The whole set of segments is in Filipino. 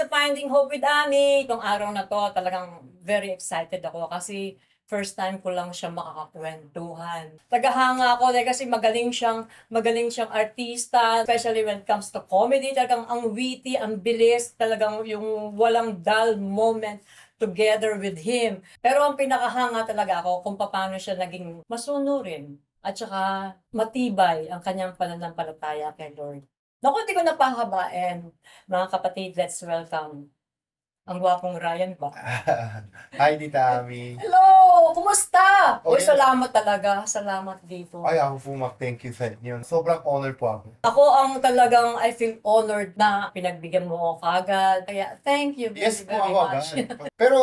sa Finding Hope with Ami. Itong araw na to, talagang very excited ako kasi first time ko lang siya makakakwentuhan. Tagahanga ako dahil kasi magaling siyang artista, especially when it comes to comedy. Talagang ang witty, ang bilis, talagang yung walang dull moment together with him. Pero ang pinakahanga talaga ako kung paano siya naging masunurin at saka matibay ang kanyang pananampalataya kay Lord. Naku, hindi ko napahabain. Mga kapatid, let's welcome ang gwapong Ryan ba? Hi, Tita Ami. Hello! Kumusta? Uy, Okay. salamat talaga. Salamat dito. Ay, ako po mag-thank you sa inyo. Sobrang honor po ako. Ako ang talagang I feel honored na pinagbigyan mo ako kagad. Kaya thank you Yes po very ako much. agad. Pero,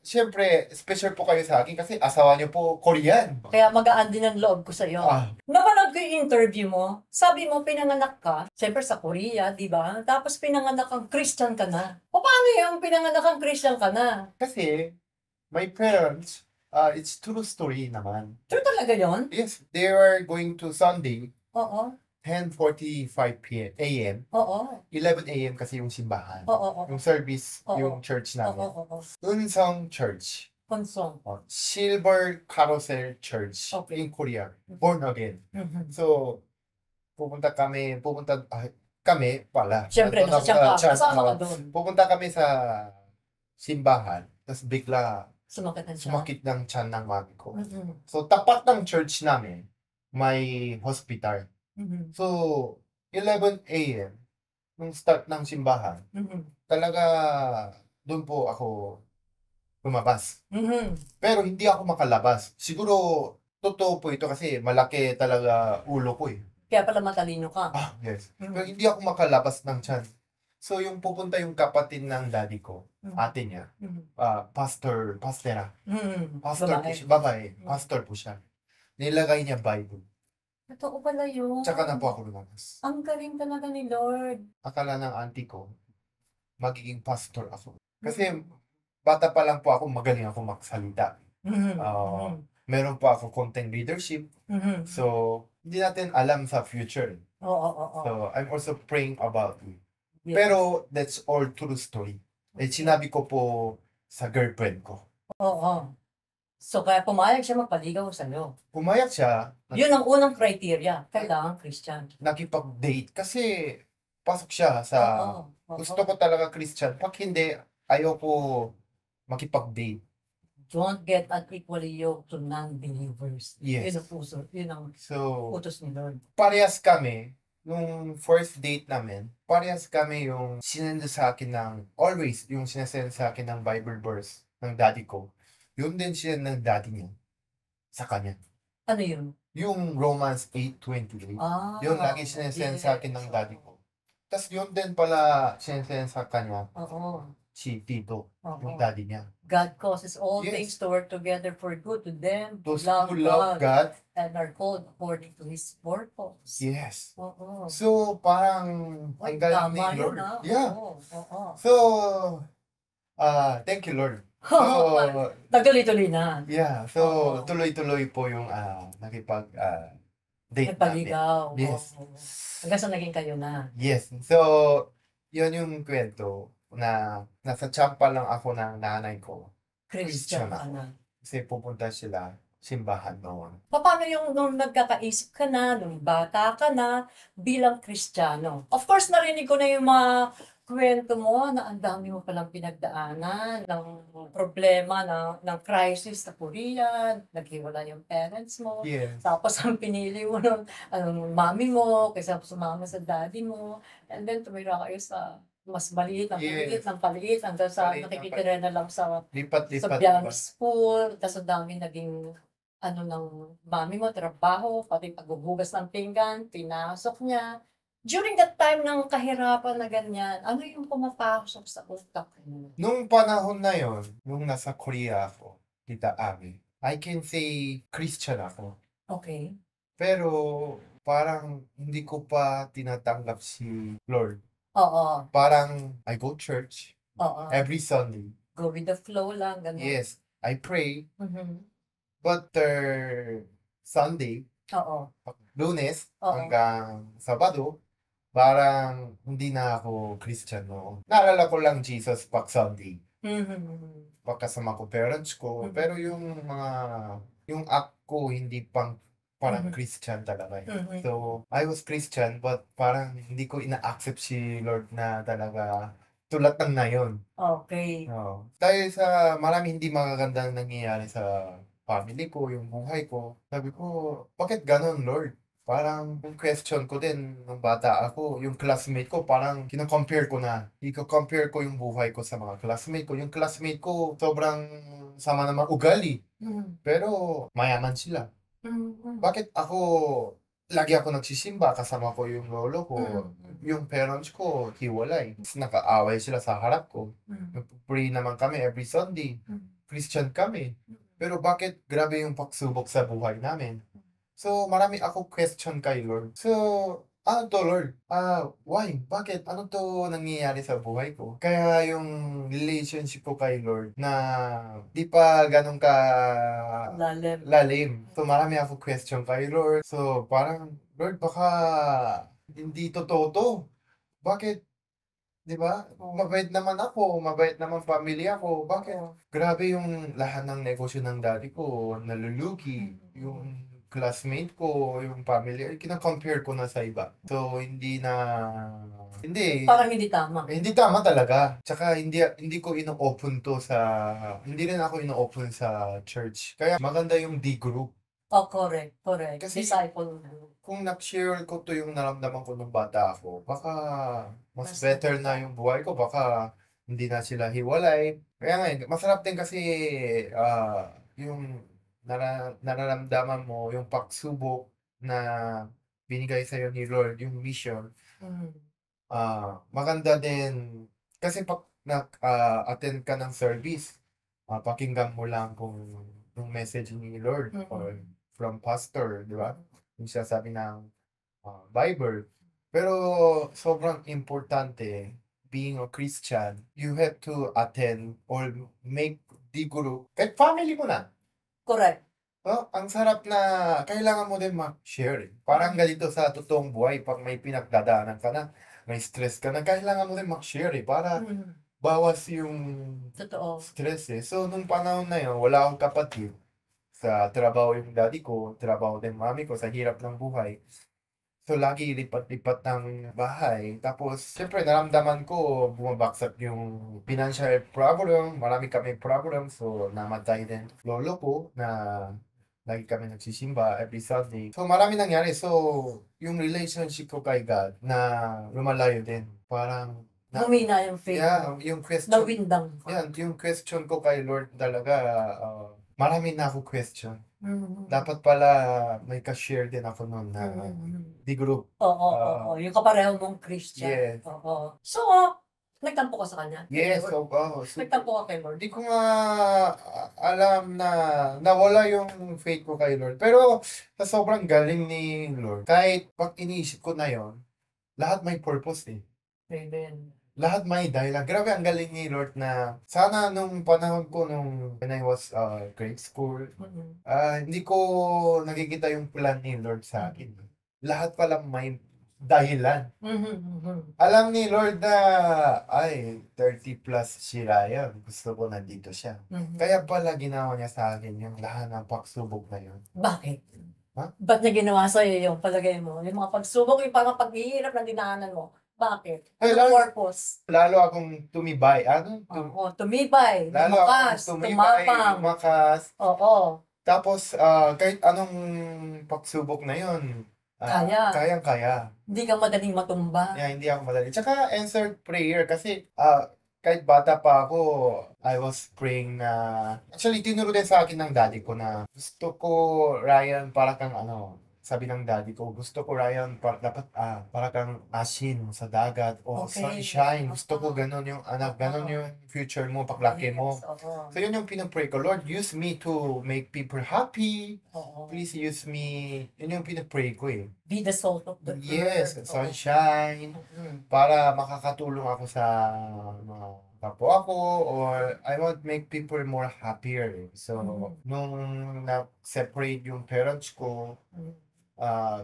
siyempre, special po kayo sa akin kasi asawa niyo po Korean. Kaya magaan din ang loob ko sa'yo. Ah, Napanood ko yung interview mo. Sabi mo, pinanganak ka, siyempre sa Korea, di ba? Tapos pinanganak kang Christian ka na. O paano yung pinanganak kang Christian ka na? kasi, my parents, it's true story naman. True talaga yon? Yes, they were going to Sunday, Oo. 10:45 p.m. a.m. Oo. 11 a.m. kasi yung simbahan. Oo. Oo. Yung service, Oo. yung church Oo. namin. Oo. Unsong Church. Konsong. Silver Carousel Church Okay. in Korea. Born again. Mhm. So, kami pala. Siyempre, Nandun nasa ako tiyan ka. sa church. Kasama ka doon. Pupunta kami sa simbahan. Tapos bigla Sumakit ang tiyan. sumakit ng tiyan ng mami ko. Mhm. So, tapat ng church namin, may hospital. Mhm. So, 11 a.m., nung start ng simbahan, Mhm. talaga doon po ako lumabas. Mhm. Pero hindi ako makalabas. Siguro, totoo po ito kasi malaki talaga ulo ko eh. Kaya pala matalino ka. Yes. Mhm. Pero hindi ako makalabas ng tiyan. So, yung pupunta yung kapatid ng daddy ko, Mhm. ate niya, Mhm. pastera. Mhm. Pastor po Babae. siya, babae, Mhm. pastor po siya. Nilagay niya Bible. Totoo pala yun. Tsaka na po ako lumabas. Ang galing talaga ni Lord. Akala ng auntie ko, magiging pastor ako. Kasi, bata pa lang po ako, magaling ako magsalita. Mhm. Ah, Mhm. Meron pa ako content leadership. Mhm. So, hindi natin alam sa future. Oo. So, I'm also praying about it. Yes. Pero, that's all true story. Eh, sinabi ko po sa girlfriend ko. Oo. So, kaya pumayag siya magpaligaw sa'yo. Pumayag siya, Yun ang unang criteria. Kailangan Christian. nakipag-date kasi pasok siya sa Oo. gusto ko talaga Christian. Pag hindi, ayoko makipag-date. Don't get unequally yoked to non-believers. Yes. Yun ang puso. Yun ang So, utos ni Lord. parehas kami, nung first date namin, parehas kami yung sinend sa akin ng, always, yung sinasend sa akin ng Bible verse ng daddy ko. Yun din sinend ng daddy niya sa kanya. Ano yun? Yung Romans 8:28. Yun lagi sinasend sa akin ng daddy ko. Tapos yun din pala sinasend sa kanya, Oo. si Tito, yung Oo. daddy niya. God causes all Yes. things to work together for good to them Those who who love God, and are called according to His purpose. yes. Oo. So, parang, Ay, ang galing tama ni yun Lord. ah. Yeah. Oo. So, thank you, Lord. So, Nagtuloy-tuloy na. yeah. So, Oo. tuloy-tuloy po yung date namin. Nagpaligaw. Yes. Oo. Hanggang sa naging kayo na. Yes. So, yun yung kwento na nasa tsampa lang ako ng nanay ko. Christian Christian ka ako. na. Kasi pupunta sila simbahan noon. Paano yung nung nagkakaisip ka na, nung bata ka na, bilang Kristiyano? Of course, narinig ko na yung mga kwento mo na ang dami mo palang pinagdaanan ng problema ng crisis sa Korea, naghiwalay yung parents mo. Yes. Tapos ang pinili mo ng mami mo kaysa sumama sa daddy mo. And then tumira kayo sa mas maliit ng Yes. paliit hanggang sa Maliit ng nakikitira na lang sa Lipat-lipat. bilang school. Tapos ang dami naging ng mami mo, trabaho, pati paghuhugas ng pinggan, pinasok niya. During that time ng kahirapan na ganyan, ano yung pumapasok sa utak mo? Nung panahon na yon, nung nasa Korea ako, Tita Ami, I can say Christian ako. Okay. Pero parang hindi ko pa tinatanggap si Lord. Oo. Parang I go church Oo. every Sunday. Go with the flow lang, ganun. Yes, I pray. Mhm. But Sunday, Oo. Lunes Oo. hanggang Sabado, parang hindi na ako Christian noon. Naalala ko lang Jesus pag Sunday. Mhm. Pagkasama ko parents ko. Mhm. Pero yung act ko hindi parang Mhm. Christian talaga. Mhm. So, I was Christian but parang hindi ko ina-accept si Lord na talaga tulad ng ngayon. Okay. Oo. Dahil sa maraming hindi magagandang nangyayari sa family ko, yung buhay ko, sabi ko, bakit ganun, Lord? Parang yung question ko din nung bata ako, yung classmate ko, parang kino-compare ko na. Iko-compare ko yung buhay ko sa mga classmate ko. Yung classmate ko, sobrang sama naman ugali. Mhm. Pero mayaman sila. Mhm. Bakit ako, lagi ako nagsisimba, kasama ko yung lolo ko, Mhm. yung parents ko, hiwalay. Nakaaway sila sa harap ko. Mhm. Nagpo-pray naman kami every Sunday. Mhm. Christian kami. Mhm. Pero bakit grabe yung pagsubok sa buhay namin? So, marami ako question kay Lord. So, ano to, Lord? Why? Bakit? Ano to nangyayari sa buhay ko? Kaya yung relationship ko kay Lord na di pa ganun ka Lalim. lalim. So, marami ako question kay Lord. So, parang, Lord, baka hindi totoo to. Bakit? Di ba? Mabait naman ako, mabait naman pamilya ko. Bakit? Oo. Grabe yung lahat ng negosyo ng daddy ko, nalulugi. Mhm. Yung classmate ko, yung family, kina-compare ko na sa iba. So, hindi, Parang hindi tama. hindi tama talaga. Tsaka hindi ko ino-open to hindi rin ako ino-open sa church. Kaya maganda yung D group. Oh, correct, correct. Kasi Disciple group. kung nag-share ko to yung naramdaman ko nung bata ako, baka mas Mas better maganda. na yung buhay ko, baka hindi na sila hiwalay. Kaya nga, masarap din kasi yung nararamdaman mo, yung pagsubok na binigay sa'yo ni Lord, yung mission, Mhm. maganda din. Kasi pag nag-attend ka ng service, pakinggan mo lang kung yung message ni Lord or Mhm. from pastor, di ba? Yung sinasabi ng Bible. Pero sobrang importante, being a Christian, you have to attend or make the group. Kahit family mo na. Correct. Oh, ang sarap na kailangan mo din ma-share. Parang ganito sa totoong buhay, pag may pinagdadaanan ka na, may stress ka na, kailangan mo din mag-share para Mhm. bawas yung Totoo. stress eh. So, nung panahon na yun, wala akong kapatid. Sa trabaho yung daddy ko, trabaho din mami ko sa hirap ng buhay. So, lagi lipat-lipat ng bahay. Tapos, syempre, naramdaman ko, bumabagsak yung financial problem. Marami kami problem. So, namatay din lolo ko na lagi kami nagsisimba every Sunday. So, marami nangyari. So, yung relationship ko kay God na lumalayo din. Parang, Humina yung faith yeah, mo. yung question, Nawindang ka. yan, yung question ko kay Lord talaga, marami na ako question. Mhm. Dapat pala may ka-share din ako noon na Mhm. di group. Oo, oo. Yung kapareho mong Christian. Yes. Oo. So, nagtampo ka sa kanya? Kay Yes, Lord? so, Nagtampo ka kay Lord? di ko nga alam na nawala yung faith ko kay Lord. Pero sa sobrang galing ni Lord, kahit pag iniisip ko na yon, lahat may purpose eh. Amen. Lahat may dahilan. Grabe ang galing ni Lord na sana nung panahon ko nung when I was grade school, Mhm. hindi ko nakikita yung plan ni Lord sa akin. Lahat pala may dahilan. Mhm, mhm. Alam ni Lord na, ay, 30 plus si Ryan. Gusto ko nandito siya. Mhm. Kaya pala ginawa niya sa akin yung lahat ng pagsubok na yun. Bakit? Ha? Ba't niya ginawa sa'yo yung palagay mo? Yung mga pagsubok, yung parang paghihirap na dinaanan mo. Bakit? Ay, Anong purpose? lalo akong tumibay. Oo, tumibay, Lalo akong lumakas, tumibay, tumapang. lumakas. Oo, Tapos, kahit anong pagsubok na yun, kaya. kayang-kaya. Hindi ka madaling matumba. Yeah, hindi ako madali. Tsaka answered prayer kasi kahit bata pa ako, I was praying na actually tinuro din sa akin ng daddy ko na gusto ko Ryan para kang sabi ng daddy ko, gusto ko Ryan dapat para kang asin sa dagat o Okay. sunshine. Gusto ko ganun yung ganun yung future mo paglaki mo. Yes, oo. So yun yung pinapray ko, Lord, use me to make people happy. Oo. Please use me. Yun yung pinapray ko eh. Be the salt of the Yes, earth. Oo. sunshine. Mhm. Para makakatulong ako sa mga kapwa ko or I want make people more happier. So, Mhm. nung na-separate yung parents ko, Mhm.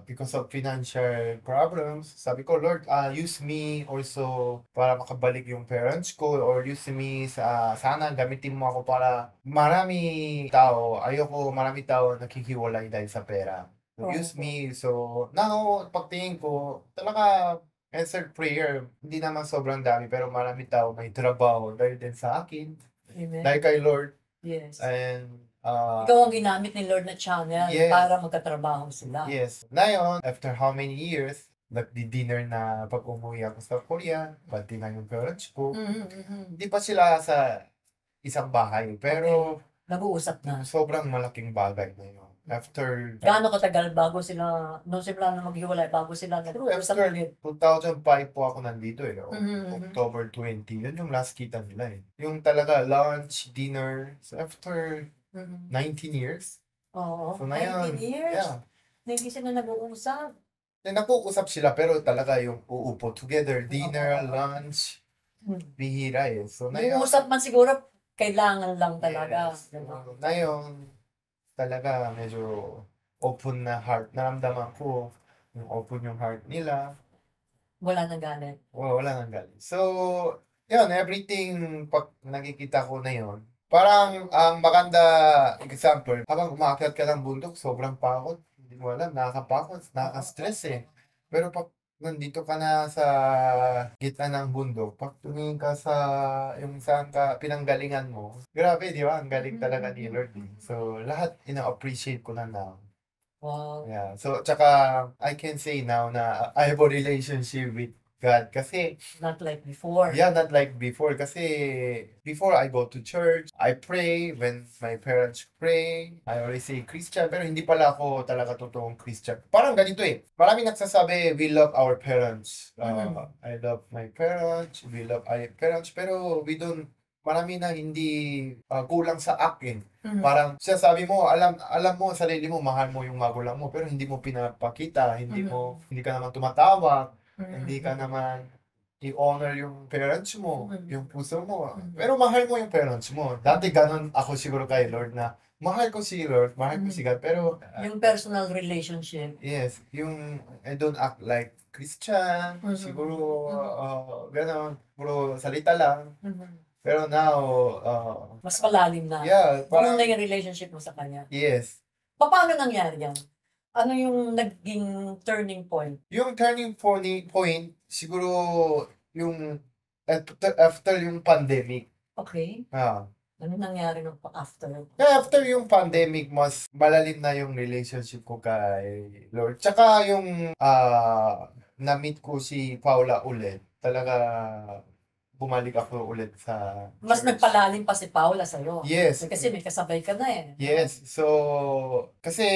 because of financial problems, sabi ko, Lord, use me also para makabalik yung parents ko, or use me sana gamitin mo ako para marami tao nakikiwalay dahil sa pera. So, use me. So, now, pagtingin ko, talaga, answered prayer, hindi naman sobrang dami, pero marami tao may trabaho dahil din sa akin, Amen. dahil kay Lord, Yes. and Ikaw ang ginamit ni Lord na channel Yes. para magkatrabaho sila. yes. Ngayon, after how many years, nagdi-dinner na pag umuwi ako sa Korea, pati na yung parents ko. Hindi pa sila sa isang bahay, pero Nag-uusap na. sobrang malaking bagay na yun. After Gaano katagal bago sila, nung sila na maghiwalay, bago sila nag-uusap after ulit? 2005 po ako nandito eh. Mhm. October 20. Yun yung last kita nila eh. Yung talaga lunch, dinner. So after 19 years. Oo. So ngayon, 19 years? yeah. Na hindi sila nag-uusap. Nag-uusap sila pero talaga yung uupo together, dinner, Oo. lunch, Hmm. bihira eh. So ngayon, Nag-uusap man siguro, kailangan lang talaga. yes. Diba? Ngayon, talaga medyo open na heart. Naramdaman ko yung open yung heart nila. Wala nang galit. Wala nang galit. So, yun, everything pag nakikita ko na yun, parang ang maganda example, habang umaakyat ka ng bundok, sobrang pagod. Hindi mo alam, nakakapagod, nakaka-stress eh. Pero pag nandito ka na sa gitna ng bundok, pag tumingin ka sa yung saan ka pinanggalingan mo, grabe, di ba? Ang galing talaga ni Lord eh. So, lahat ina-appreciate ko na now. Wow. Yeah. So, tsaka I can say now na I have a relationship with God kasi Not like before. yeah, not like before. Kasi before I go to church, I pray when my parents pray. I always say Christian, pero hindi pala ako talaga totoong Christian. Parang ganito eh. Maraming nagsasabi, we love our parents. I love my parents, we love our parents, pero we don't, marami na hindi kulang sa akin. Parang sinasabi mo, alam mo sarili mo, mahal mo yung magulang mo, pero hindi mo pinapakita, hindi ka naman tumatawag. Hindi ka naman i-honor yung parents mo, yung puso mo. Pero mahal mo yung parents mo. Dati ganun ako siguro kay Lord na mahal ko si Lord, mahal ko si God, pero Yung personal relationship. yes, yung I don't act like Christian, siguro ganun, puro salita lang. Pero now, Mas malalim na. yeah, Parang parang, na yung relationship mo sa kanya. yes. Paano nangyari yan? Ano yung naging turning point? Yung turning point, siguro yung after yung pandemic. Okay. Ano nangyari nung after? Kaya after yung pandemic, mas malalim na yung relationship ko kay Lord. Tsaka yung na-meet ko si Paula ulit. Talaga bumalik ako ulit sa Mas church. nagpalalim pa si Paula sa'yo. Yes. Kasi may kasabay ka na eh. Yes. So, kasi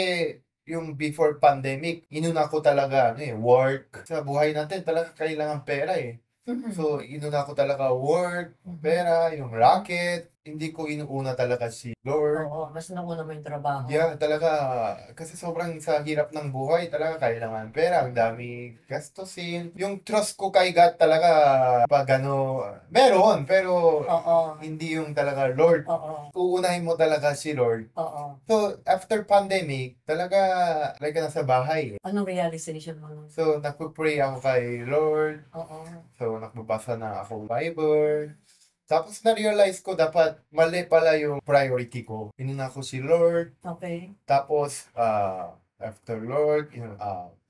yung before pandemic, inuna ko talaga work. Sa buhay natin talaga kailangan pera eh. So, inuna ko talaga work, pera, yung racket. Hindi ko inuuna talaga si Lord. Oo, mas nauna mo yung trabaho. Yeah, talaga. Kasi sobrang sa hirap ng buhay, talaga kailangan pera. Ang dami gastusin. Yung trust ko kay God talaga, pag meron, pero Oo. hindi yung talaga Lord. Oo. Uunahin mo talaga si Lord. Oo. So, after pandemic, talaga, like nasa bahay. Anong realization mo? So, nagpo-pray ako kay Lord. Oo. So, nagbabasa na ako Bible. Tapos, na-realize ko dapat mali pala yung priority ko. Inuna ko si Lord. Okay. Tapos, after Lord,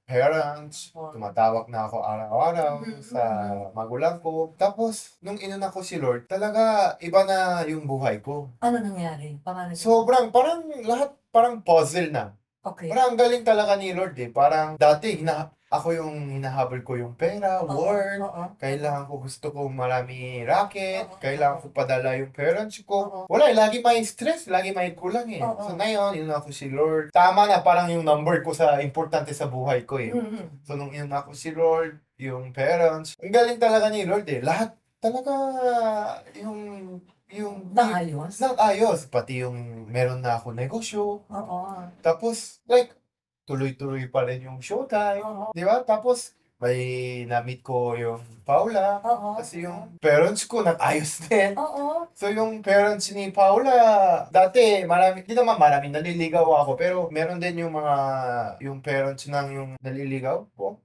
parents, tumatawag na ako araw-araw sa magulang ko. Tapos, nung inuna ko si Lord, talaga iba na yung buhay ko. Ano nangyari? Sobrang, parang lahat, parang puzzle na. Okay. Parang ang galing talaga ni Lord eh. Parang dati, ako yung hinahabol ko yung pera, work. Kailangan ko, gusto ko marami racket. Kailangan ko padala yung parents ko. Wala, lagi may stress, lagi may kulang eh. So ngayon, yun ako si Lord. Tama na parang yung number ko sa importante sa buhay ko eh. So nung yun ako si Lord, yung parents, ang galing talaga ni Lord eh. Lahat talaga yung naayos. Pati yung meron na ako negosyo. Oo. Tapos, like, tuloy-tuloy pa rin yung showtime. Di ba? Tapos, may na-meet ko yung Paula. Oo. Kasi yung parents ko nag-ayos din. Oo. So yung parents ni Paula, dati hindi naman marami naliligaw ako, pero meron din yung yung parents ng yung naliligaw ko.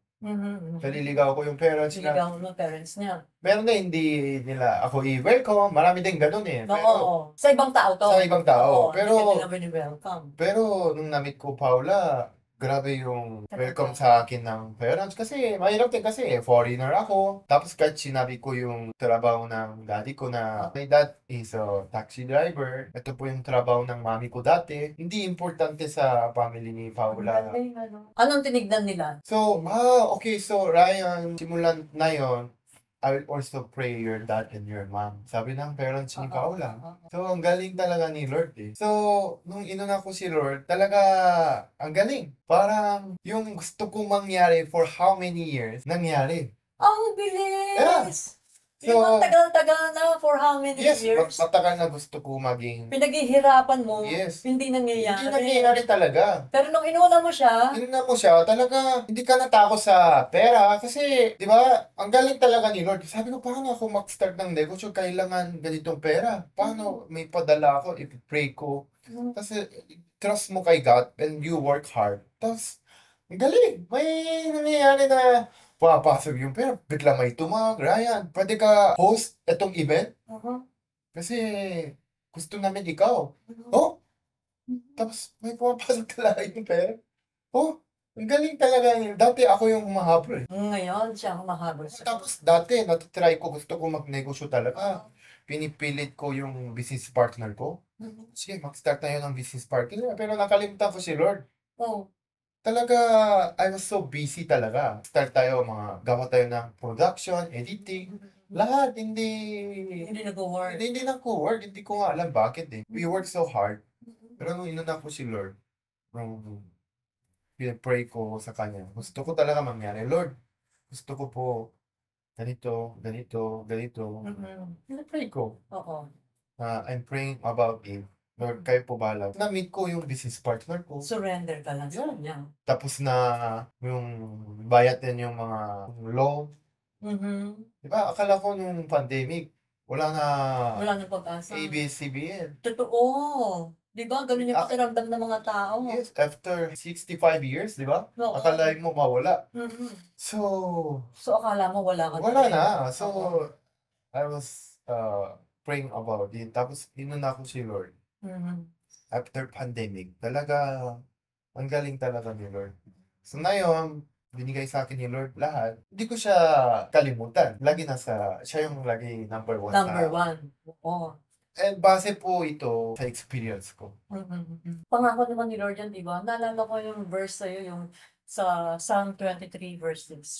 Naliligaw ko yung parents na, Sinigaw ng parents niya. meron na hindi nila ako i-welcome, marami din ganun eh. Oo, oo. Sa ibang tao to. Sa ibang tao. Oo, Pero, hindi ka nila welcome. pero nung na-meet ko Paula, grabe yung Talaga. welcome sa akin ng parents. Kasi mahirap din kasi foreigner ako. Tapos kahit sinabi ko yung trabaho ng daddy ko na my dad is a taxi driver. Ito po yung trabaho ng mami ko dati. Hindi importante sa family ni Paula. Anong tinignan nila? So, okay. So, Ryan, simulan na yon, I will also pray your dad and your mom. Sabi ng parents ni Paula. So, ang galing talaga ni Lord eh. So, nung inuna ko si Lord, talaga ang galing. Parang yung gusto kong mangyari for how many years, nangyari. Ang bilis! Yeah. So, Yung tagal-tagal na for how many yes, years? matagal na gusto ko maging... Pinaghihirapan mo, Yes. hindi nangyayari. Hindi nangyayari talaga. Pero nung inuna mo siya, Inuna mo siya, talaga, hindi ka natakot sa pera. Kasi, di ba, ang galing talaga ni Lord. Sabi ko, paano ako mag-start ng negosyo? Kailangan ganitong pera. Paano may padala ako, i-pray ko. Kasi, trust mo kay God and you work hard. Tapos, ang galing. May nangyayari na pumapasok yung pera. Bigla may tumawag, Ryan, pwede ka host itong event? Kasi, gusto namin ikaw. Oh? Tapos, may pumapasok talaga yung pera. Oh, ang galing talaga niya. Dati ako yung humahabol eh. ngayon siya ang mahabol sa Tapos dati, natitry ko, gusto ko magnegosyo talaga. Pinipilit ko yung business partner ko. Sige, mag-start tayo ng business partner. Pero nakalimutan ko si Lord. Oh. Talaga, I was so busy talaga. Start tayo, gawa tayo ng production, editing. Lahat, hindi nag-work. Hindi nag-work. Hindi ko nga alam bakit eh. We work so hard. Pero nung inuna ko si Lord, nung pinag-pray ko sa Kanya, gusto ko talaga mangyari. Lord, gusto ko po ganito, ganito, ganito. Pinag-pray ko. Oo. I'm praying about it. Lord, kayo po bahala. Na-meet ko yung business partner ko. Surrender ka lang sa kanya. Tapos na yung bayad din yung mga loan. Di ba? Akala ko nung pandemic, wala nang pag-asa. ABS-CBN. Totoo. Di ba? Ganun yung pakiramdam ng mga tao. Yes, after 65 years, di ba? Oo. Akala mo mawala. So, So, akala mo wala ka wala rin. na. So, I was praying about it. Tapos, inuna ko si Lord. After pandemic, talaga, ang galing talaga ni Lord. So, ngayon, binigay sa akin ni Lord lahat. Hindi ko siya kalimutan. Siya yung lagi number one. Number one. Oo. And base po ito sa experience ko. Pangako naman ni Lord yan, di ba? Naalala ko yung verse sa'yo, yung sa Psalm 23 verse 6.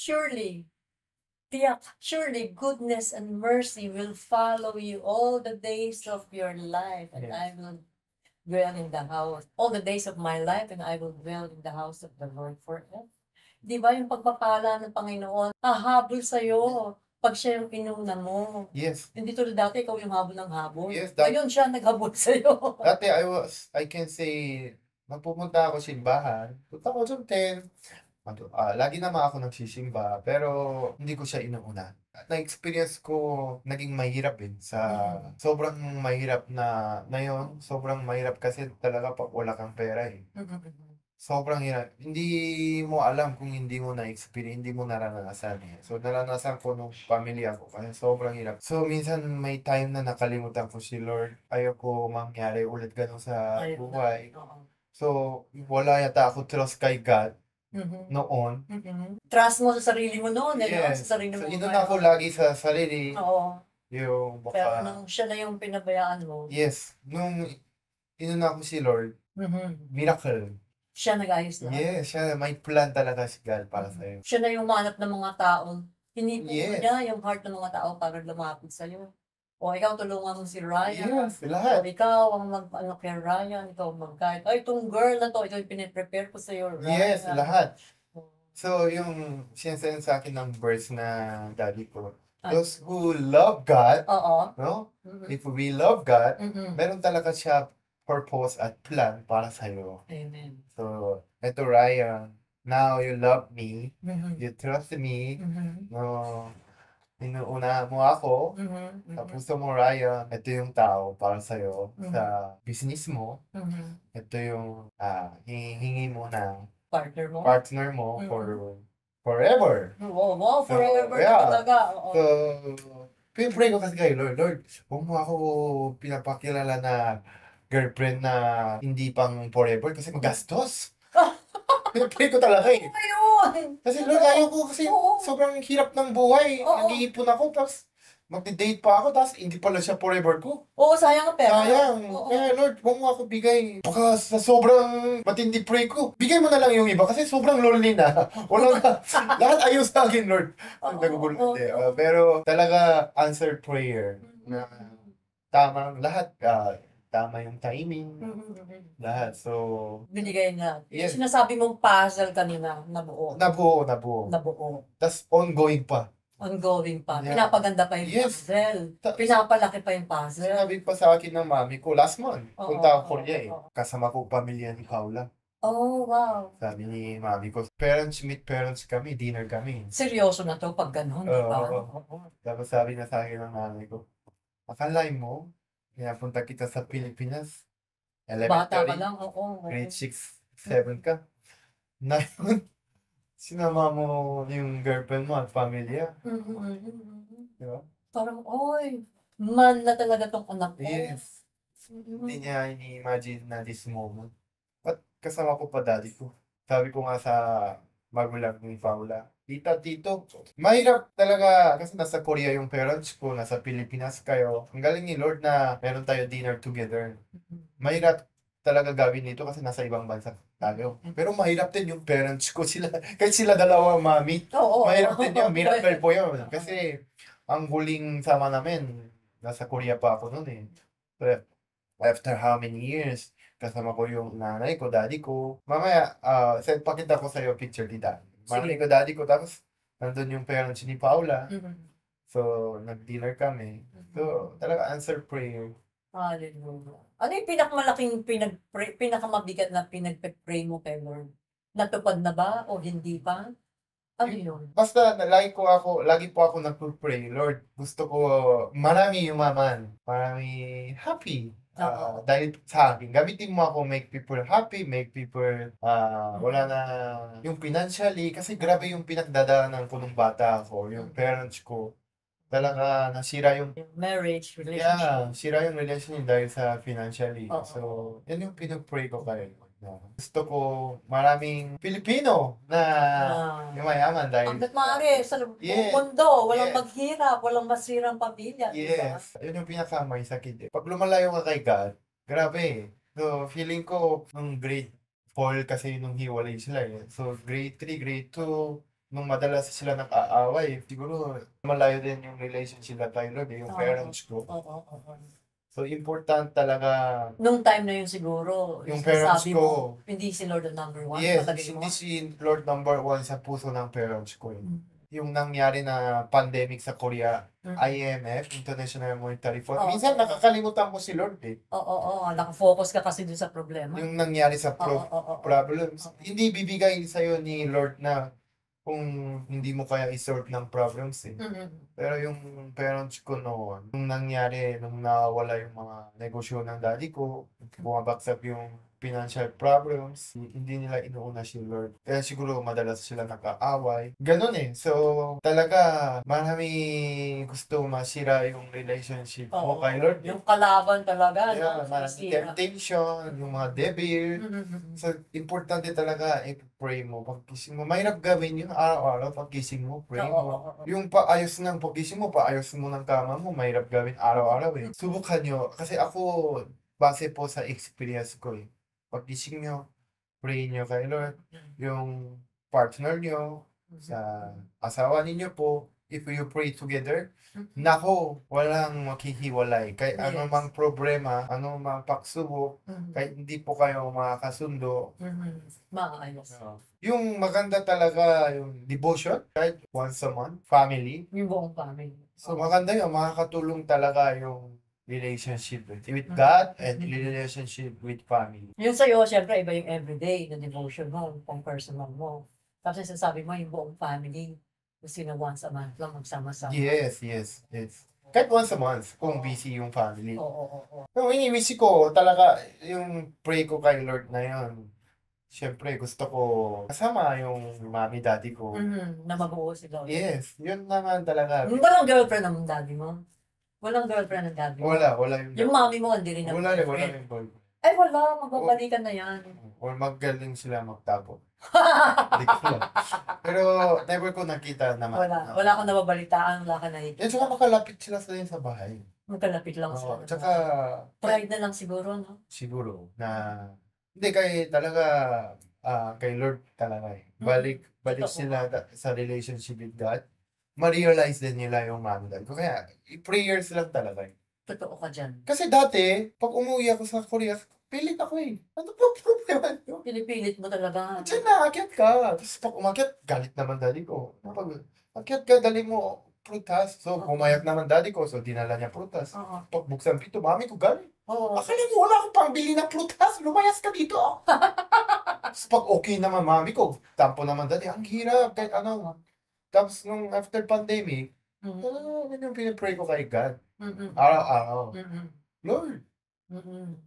Surely goodness and mercy will follow you all the days of your life, and Yes. I will dwell in the house. All the days of my life, and I will dwell in the house of the Lord forever. Di ba yung pagpapala ng Panginoon, hahabol sa'yo pag siya yung inuna mo. Yes. Hindi tulad dati, ikaw yung habol ng habol. Yes, Ngayon siya naghabol sa'yo. Dati I can say, magpupunta ako simbahan. Punta ko sa 10. Lagi naman ako nagsisimba, pero hindi ko siya inuuna. Na-experience ko, naging mahirap sobrang mahirap na yun. Sobrang mahirap kasi talaga pag wala kang pera eh. Sobrang hirap. Hindi mo alam kung hindi mo na-experience, hindi mo naranasan eh. So, naranasan ko nung pamilya ko kasi sobrang hirap. So, minsan may time na nakalimutan ko si Lord. Ayoko mangyari ulit ganun sa buhay. So, wala yata ako trust kay God noon. Trust mo sa sarili mo noon, Yes. sa sarili mo. So, inuna ko lagi sa sarili. Oo. Yung Pero nung siya na yung pinabayaan mo, yes. Nung inuna ko si Lord, miracle. siya nag-ayos na. Yes, siya, may plan talaga si God para sa'yo. Siya na yung manap ng mga taong hinipo Yes. niya yung heart ng mga tao para lumapit sa'yo. O ikaw tulungan mo si Ryan. Yes, lahat. O ikaw ang mag-ano kay Ryan, ikaw mag-guide. Ay, itong girl na to, ito yung piniprepare ko sa'yo, Ryan. Yes, lahat. So, yung sinasend sa akin ng verse na daddy ko, those who love God, Oo. no? If we love God, Mhm. meron talaga siya purpose at plan para sa'yo. Amen. So, eto Ryan, Now you love me, Mhm. you trust me, Mhm. no, inuuna mo ako, Mhm. sa Mhm. puso mo, Ryan, ito yung tao para sa'yo, Mhm. sa business mo, Mhm. ito yung hihingi mo ng Partner mo? partner mo for Mhm. forever. Oo, wow, So, forever na yeah. talaga. Oo. So, pinipray ko kasi kay Lord, Lord, huwag mo ako pinapakilala na girlfriend na hindi pang forever kasi magastos. Pinipray ko talaga eh. Ayun! Kasi Lord, ayaw ko kasi Oo. sobrang hirap ng buhay. Oo. Nag-iipon ako, tapos magde-date pa ako, tapos hindi pala siya forever ko. Oo, sayang ang pera. Sayang. Oo. Kaya Lord, huwag mo ako bigay. Baka sa sobrang matindi pray ko, bigay mo na lang yung iba kasi sobrang lonely na. Walang lahat ayos sa akin, Lord. Oo, Nagugulo. oo, Hindi. oo. Pero talaga answered prayer na Mhm. tama lahat. Tama yung timing. Mhm. Lahat. So, Binigay na. Yung yes. sinasabi mong puzzle kanina, nabuo. Nabuo. Nabuo. Tas ongoing pa. Ongoing pa. Yeah. Pinapaganda pa yung Yes. puzzle. Ta- Pinapalaki pa yung puzzle. Sinabi pa sa akin ng mami ko, last month, Oo, punta ako oo, Korea eh. oo. Kasama ko pamilya ni Paula. Oh, wow. Sabi ni mami ko, parents meet parents kami, dinner kami. Seryoso na to pag ganun, di ba? Oo. Oo. Tapos sabi na sa akin ng mami ko, akalain mo, pinapunta kita sa Pilipinas, Bata ka elementary, lang, oo. grade 6, 7 ka. Na yun, sinama mo yung girlfriend mo at pamilya. Di ba? Parang, oy, man na talaga tong anak ko. Yes. Hindi niya ini-imagine na this moment. At kasama ko pa daddy ko. Sabi ko nga sa magulang ni Paula, tita, tito, mahirap talaga kasi nasa Korea yung parents ko, nasa Pilipinas kayo. Ang galing ni Lord na meron tayo dinner together. Mahirap talaga gawin dito kasi nasa ibang bansa tayo. Pero mahirap din yung parents ko sila, kahit sila dalawa mami. Oo. Mahirap din yun, miracle po yun. Kasi ang huling sama namin, nasa Korea pa ako noon eh. Pero after how many years, kasama ko yung nanay ko, daddy ko. Mamaya, pakita ko sa'yo picture ni daddy. Nanay Sige. ko, daddy ko, tapos nandun yung parents ni Paula. Mhm. So, nag-dinner kami. So, talaga answer prayer. Hallelujah. Ano yung pinakamalaking pinakamabigat na pinagpe-pray mo kay Lord? Natupad na ba o hindi pa? Ano yun? Basta lagi po ako nagpo-pray, Lord, gusto ko marami yumaman, marami happy. Oo. Dahil sa akin, gamitin mo ako make people happy, make people wala na yung financially, kasi grabe yung pinagdadaanan ko nung bata ako, yung parents ko. Talaga nasira yung Yung marriage, relationship. sira yung relationship dahil sa financially. Oo. So, yan yung pinag-pray ko kayo. Gusto ko maraming Pilipino na yumayaman dahil Hanggat maaari, sa Yes. mundo, walang Yes. maghirap, walang masirang pamilya, di ba? yes, yun yung may sakit eh. Pag lumalayo ka kay God, grabe eh. So, feeling ko nung grade 4 kasi nung hiwalay sila eh. So, grade 3, grade 2, nung madalas sila nag-aaway, siguro malayo din yung relationship na tayo Lord eh, yung Oo. parents ko. Oo. So, important talaga Nung time na yun siguro, yung parents sabi ko. mo, hindi si Lord ang number one. Yes, Palagay mo. hindi si Lord number 1 sa puso ng parents ko eh. Mm. Yung nangyari na pandemic sa Korea, Mm. IMF, International Monetary Fund. Oo. Minsan nakakalimutan mo si Lord eh. Oo. Nakafocus ka kasi dun sa problema. Yung nangyari sa Oo. problems. Hindi bibigay sa'yo ni Lord na kung hindi mo kaya i-solve ng problems eh. Mm-mm. Pero yung parents ko noon, nung nangyari, nung nawala yung mga negosyo ng daddy ko, bumabagsak yung financial problems, hindi nila inuuna si Lord. Kaya siguro madalas sila nag-aaway. Ganun eh. So, talaga, marami gusto masira yung relationship mo Oo. kay Lord. Yung kalaban talaga, Yeah, no? marami Sisira. temptation, yung mga devil. Mm-mm. So, importante talaga i-pray mo pagkising mo. Mahirap gawin yun araw-araw pagkising mo, pray mo. Oo. Yung paayos ng pagkising mo, paayos mo ng kama mo, mahirap gawin araw-araw eh. Subukan nyo. Kasi ako, base po sa experience ko eh. Pagkising nyo, pray nyo kay Lord. Yung partner nyo, sa asawa ninyo po, if you pray together, nako, walang makhihiwalay. Kahit Yes. ano mang problema, ano mang pagsubok, kahit hindi po kayo makakasundo. Maayos. Yung maganda talaga yung devotion, kahit once a month, family. Yung buong family. So maganda yun, makakatulong talaga yung relationship with Mm. God and relationship with family. Yung sa'yo, syempre, iba yung everyday na devotion mo, pang personal mo. Tapos sasabi mo yung buong family. Kasi na once a month lang magsama-sama. Yes, yes, yes. Kahit once a month, kung busy yung family. Oo. Yung iniwisip ko, talaga, yung pray ko kay Lord na yun. Siyempre, gusto ko kasama yung mami, daddy ko. Na mabuo sila. Yes, yun naman talaga. Walang girlfriend ng daddy mo? Walang girlfriend ng daddy mo? Wala Yung mami mo, hindi rin Wala rin, wala girlfriend. rin boyfriend. Ay, wala. Magbabalikan na yan. Or magaling sila magtapo. Hindi ko alam. Pero never ko nakita naman. Wala akong nababalitaan, wala ka nakikita. Yan, saka makalapit sila sa bahay. Magkalapit lang Oo, sila. tsaka, Pride na lang siguro, no? siguro, na, hindi, kay talaga, kay Lord talaga eh. Balik Totoo. sila sa relationship with God. Ma-realize din nila yung mami dad ko. Kaya, prayers lang talaga eh. Totoo ka dyan. Kasi dati, pag umuwi ako sa Korea, pilit ako eh. Ano ba problema nyo? Pinipilit mo talaga. Diyan na, akyat ka. Tapos pag umakyat, galit naman daddy ko. Pag akyat ka, dali mo prutas. So, pumayag naman daddy ko. So, dinala niya prutas. Oo. Pag buksan pito, mami ko galit. Oo. Akala mo wala akong pambili ng prutas. Lumayas ka dito. Tapos pag okay naman mami ko, tampo naman daddy, ang hirap. Kahit ano. Tapos nung after pandemic, yun yung pinipray ko kay God. Araw-araw. Lord,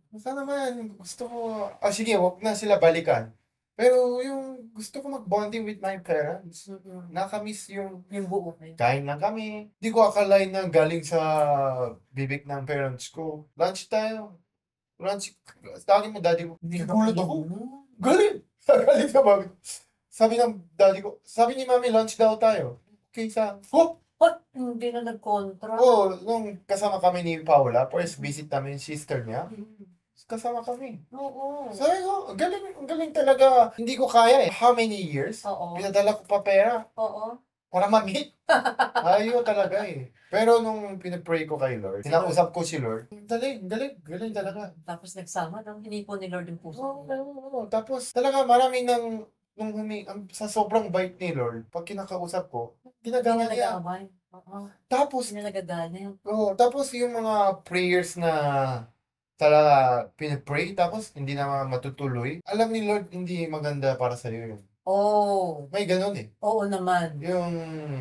basta naman, gusto ko, sige, wag na sila balikan. Pero yung gusto ko mag-bonding with my parents, nakamiss yung Yung buo. kain lang kami. Di ko akalain na galing sa bibig ng parents ko. Lunch tayo. Lunch, tawagin mo daddy mo. Nagulat ako. Galing! Galing sa mami. Sabi ng daddy ko, sabi ni mami, lunch daw tayo. Okay, oh! Hindi na nag-contra. Oo, nung kasama kami ni Paula, first visit namin yung sister niya, kasama kami. Oo. Sabi ko, ang galing talaga. Hindi ko kaya eh. How many years? Oo. Pinadala ko pa pera Oo. para ma-meet. Ayaw talaga eh. Pero nung pinapray ko kay Lord, sinausap ko si Lord, galing talaga. Tapos nagsama nang hinipon ni Lord yung puso. Oo. Tapos talaga maraming sa sobrang bait ni Lord, pag kinakausap ko, ginagawa Hindi na niya. nag-aaway. Oo. Tapos, Hindi na nagagalit. tapos yung mga prayers na talaga pinipray, tapos hindi naman matutuloy. Alam ni Lord, hindi maganda para sa iyo yun. Oo. May ganun eh. Oo naman. Yung,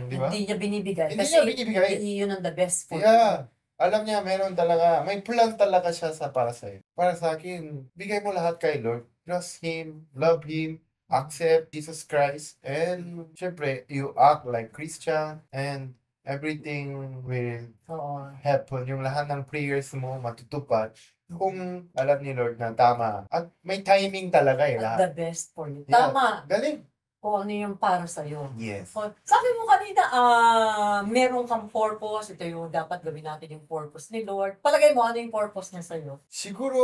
di ba? Hindi niya binibigay. Hindi Kasi niya binibigay. yun ang the best for you. Yeah. Alam niya, meron talaga, may plan talaga siya para sa iyo. Para sa akin, bigay mo lahat kay Lord. Trust Him, love Him, accept Jesus Christ, and syempre, you act like Christian, and everything will Oo. happen. Yung lahat ng prayers mo matutupad kung alam ni Lord na tama. At may timing talaga eh At lahat. the best for you. Yeah. Tama. Galing. Kung ano yung para sa'yo. Yes. Sabi mo kanina, meron kang purpose. Ito yung dapat gawin natin yung purpose ni Lord. Palagay mo, ano yung purpose niya sa'yo? Siguro,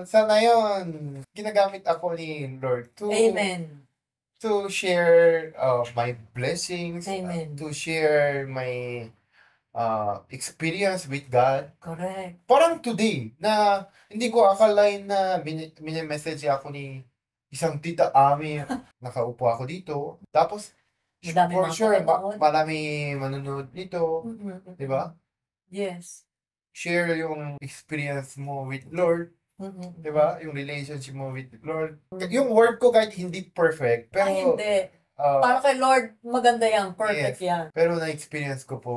sa ngayon, ginagamit ako ni Lord Amen. to share my blessings, Amen. to share my experience with God. Correct. Parang today, na hindi ko akalain na mini-message ako ni isang tita Ami, nakaupo ako dito. Tapos, Madami for mga sure, manonood. marami manonood nito. Di ba? Yes. Share yung experience mo with Lord. Di ba? Yung relationship mo with Lord. Yung word ko kahit hindi perfect, pero Ay, hindi. Para kay Lord, maganda yan. Perfect yan. pero na-experience ko po,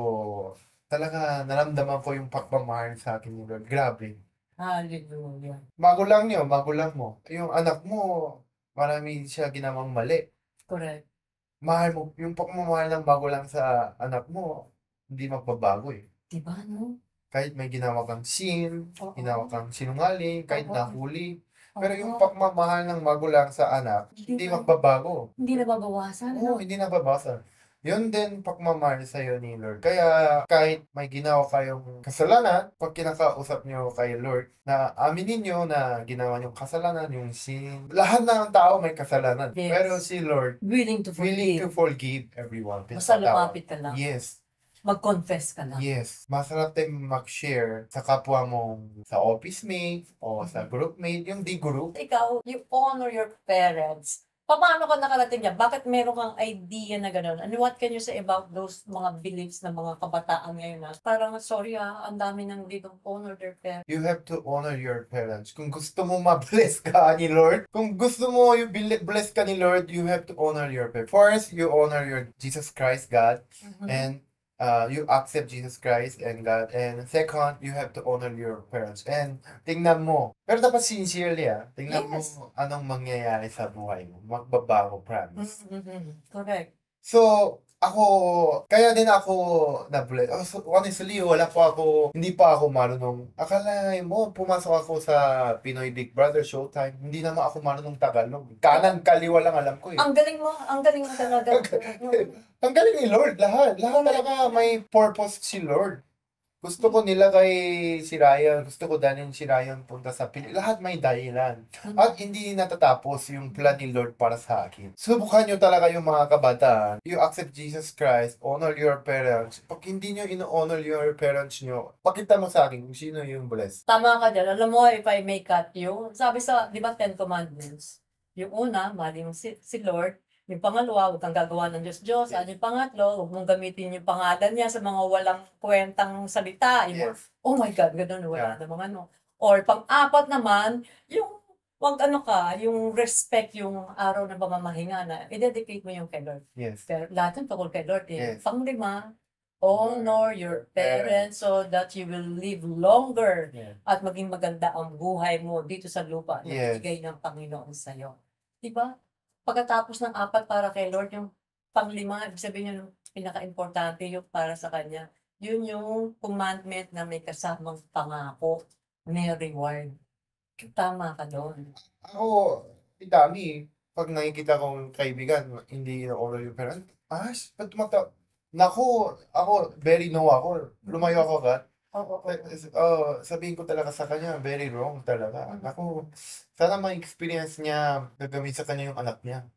talaga naramdaman ko yung pagmamahal sa akin ni Lord. Grabe. Hallelujah. Magulang mo. Yung anak mo, marami siya ginawang mali. Correct. Mahal mo, yung pagmamahal ng magulang sa anak mo, hindi magbabago eh. Diba, no? Kahit may ginawa kang sin, Oo. ginawa kang sinungaling, kahit Oo. nahuli. Pero yung Oo. pagmamahal ng magulang sa anak, hindi magbabago. Hindi nababawasan. Oo, hindi nababasa. Yun din pagmamahal sa'yo ni Lord. Kaya kahit may ginawa kayong kasalanan, pag kinakausap nyo kay Lord, na aminin nyo na ginawa nyo kasalanan, yung sin. Lahat ng tao may kasalanan. Yes. Pero si Lord, Willing to willing forgive. to forgive everyone. Basta lumapit ka lang. Yes. Mag-confess ka lang. Yes. Masarap din mag-share sa kapwa mong sa office mate o sa group mate, yung di group. Ikaw, you honor your parents. Paano ka nakarating diyan? Bakit meron kang idea na gano'n? And what can you say about those mga beliefs ng mga kabataan ngayon na parang, "Sorry, ang dami ng they don't honor their parents." You have to honor your parents. Kung gusto mo ma-bless ka ni Lord, kung gusto mo yung bless ka ni Lord, you have to honor your parents. First, you honor your Jesus Christ, God, and you accept Jesus Christ and God. And second, you have to honor your parents. And tingnan mo, pero dapat sincerely tingnan Yes. mo anong mangyayari sa buhay mo. Magbabago, promise. Correct. So, kaya din ako na-bless. So, honestly, hindi pa ako marunong. Akala mo, pumasok ako sa Pinoy Big Brother Showtime, hindi naman ako marunong Tagalog. Kanan, kaliwa lang alam ko eh. Ang galing mo talaga. Ang galing ni Lord, lahat. Lahat talaga may purpose si Lord. Gusto ko nilagay si Ryan, gusto ko dalhin si Ryan punta sa lahat may dahilan. At hindi natatapos yung plan ni Lord para sa akin. Subukan nyo talaga yung mga kabataan. You accept Jesus Christ, honor your parents. Pag hindi nyo ino-honor your parents nyo, pakita mo sa akin kung sino yung blessed. Tama ka dyan. Alam mo, if I may cut you, sabi sa, di ba, Ten Commandments? Yung una, mahalin mo si Lord. Yung pangalawa, huwag kang gagawa ng Diyos-Diyos. Ano yung pangatlo, huwag mong gamitin yung pangalan niya sa mga walang kwentang salita. Yung, Yes. oh my God, gano'n, wala namang ano. Or pang-apat naman, yung yung respect yung araw ng pamamahinga na i-dedicate mo yung kay Lord. Yes. Pero lahat yung tungkol kay Lord. Yes. Pang-lima, honor your parents so that you will live longer Yeah. at maging maganda ang buhay mo dito sa lupa na Yes. bigay ng Panginoon sa'yo. Diba? Pagkatapos ng apat para kay Lord, yung panglima, ibig sabihin yung pinaka-importante yung para sa Kanya. Yun yung commandment na may kasamang pangako, may reward. Tama ka doon. Ako, dami. Pag nakikita kong kaibigan, hindi na-honor yung parents, ba't Naku, ako, very no ako. Lumayo ako agad. Oo. Sabihin ko talaga sa kanya, very wrong talaga. Naku, sana ma-experience niya gagamit sa kanya yung anak niya.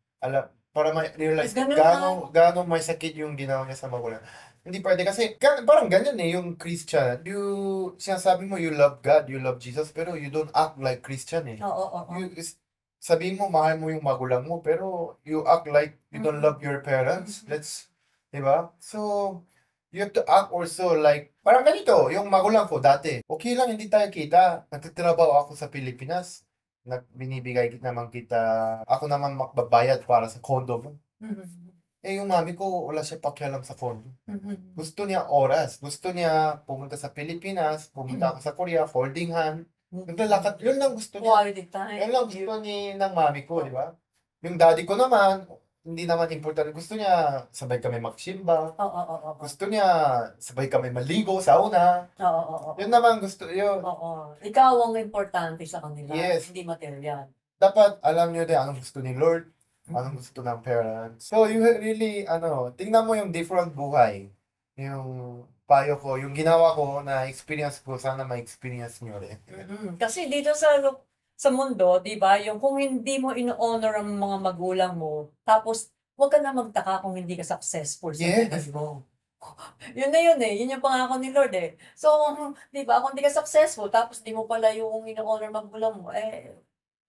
Para ma-realize Ganun gaano may sakit yung ginawa niya sa magulang. Hindi pwede kasi parang ganyan yung Christian. Sinasabi mo you love God, you love Jesus, pero you don't act like Christian eh. Oo. Sabihin mo mahal mo yung magulang mo, pero you act like you don't love your parents. Diba? So, you have to act also like, parang ganito, yung magulang ko dati, okay lang, hindi tayo kita. Nagtatrabaho ako sa Pilipinas. Binibigay naman kita, ako naman makbabayad para sa condo mo. Yung mami ko, wala siya pakialam sa condo. Gusto niya oras. Gusto niya pumunta sa Pilipinas, pumunta ako sa Korea, holding hand. Naglalakad, yun lang gusto niya. Quality time. Yun lang gusto ng mami ko, di ba? Yung daddy ko naman, hindi naman importante. Gusto niya sabay kami magsimba. Oo. Gusto niya sabay kami maligo, sauna. Oo. Yun naman gusto yun. Oo. Ikaw ang importante sa kanila. Yes. Hindi material. Dapat alam niyo din anong gusto ni Lord, anong gusto ng parents. So you really, tingnan mo yung different buhay. Yung payo ko, yung ginawa ko na experience ko, sana ma-experience niyo rin. Kasi dito sa mundo, di ba, yung kung hindi mo ino-honor ang mga magulang mo, tapos huwag ka na magtaka kung hindi ka successful sa buhay mo. Yun na yun eh. Yun yung pangako ni Lord eh. So, di ba, kung hindi ka successful, tapos di mo pala yung ino-honor magulang mo,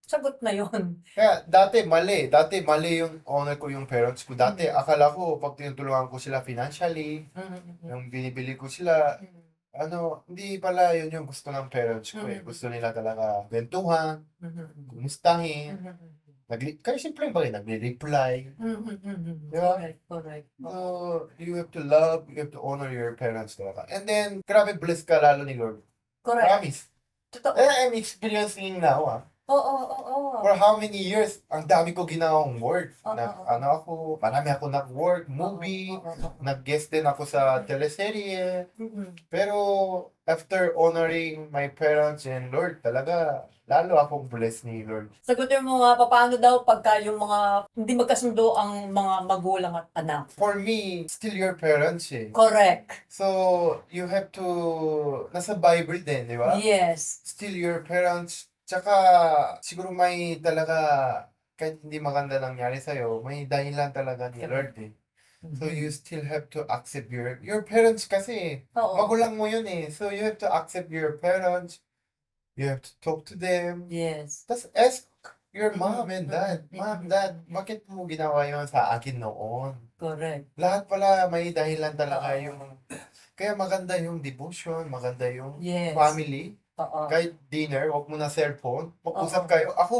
sagot na yun. Kaya dati mali yung honor ko yung parents ko. Dati akala ko pag tinutulungan ko sila financially, yung binibili ko sila, hindi pala yun yung gusto ng parents ko eh. Gusto nila talaga kwentuhan, kumustahin. Kaya simple ba nagre-reply. Diba? Correct. So, you have to love, you have to honor your parents talaga. And then, grabe bless ka lalo ni Lord. Correct. Promise. Totoo. I'm experiencing now Oo. For how many years, ang dami ko ginawang work. Oo. Marami ako nag-work, movie, nag-guest din ako sa teleserye. Pero, after honoring my parents and Lord, talaga, lalo akong blessed ni Lord. Sagutin mo nga, paano daw pagka yung mga hindi magkasundo ang mga magulang at anak? For me, still your parents eh. Correct. So, you have to, nasa Bible din, di ba? Yes. Still your parents. Tsaka, siguro may talaga, kahit hindi maganda nangyari sa'yo, may dahilan talaga ni Lord eh. So, you still have to accept your parents kasi. Oo. Magulang mo yun eh. So, you have to accept your parents. You have to talk to them. Yes. Tapos, ask your mom and dad. Mom, dad, bakit mo ginawa yun sa akin noon? Correct. Lahat pala may dahilan talaga Oo. yung... Kaya maganda yung devotion, maganda yung Yes. family. Oo. Kahit dinner, huwag mo na cellphone. Mag-usap Oo. kayo. Ako,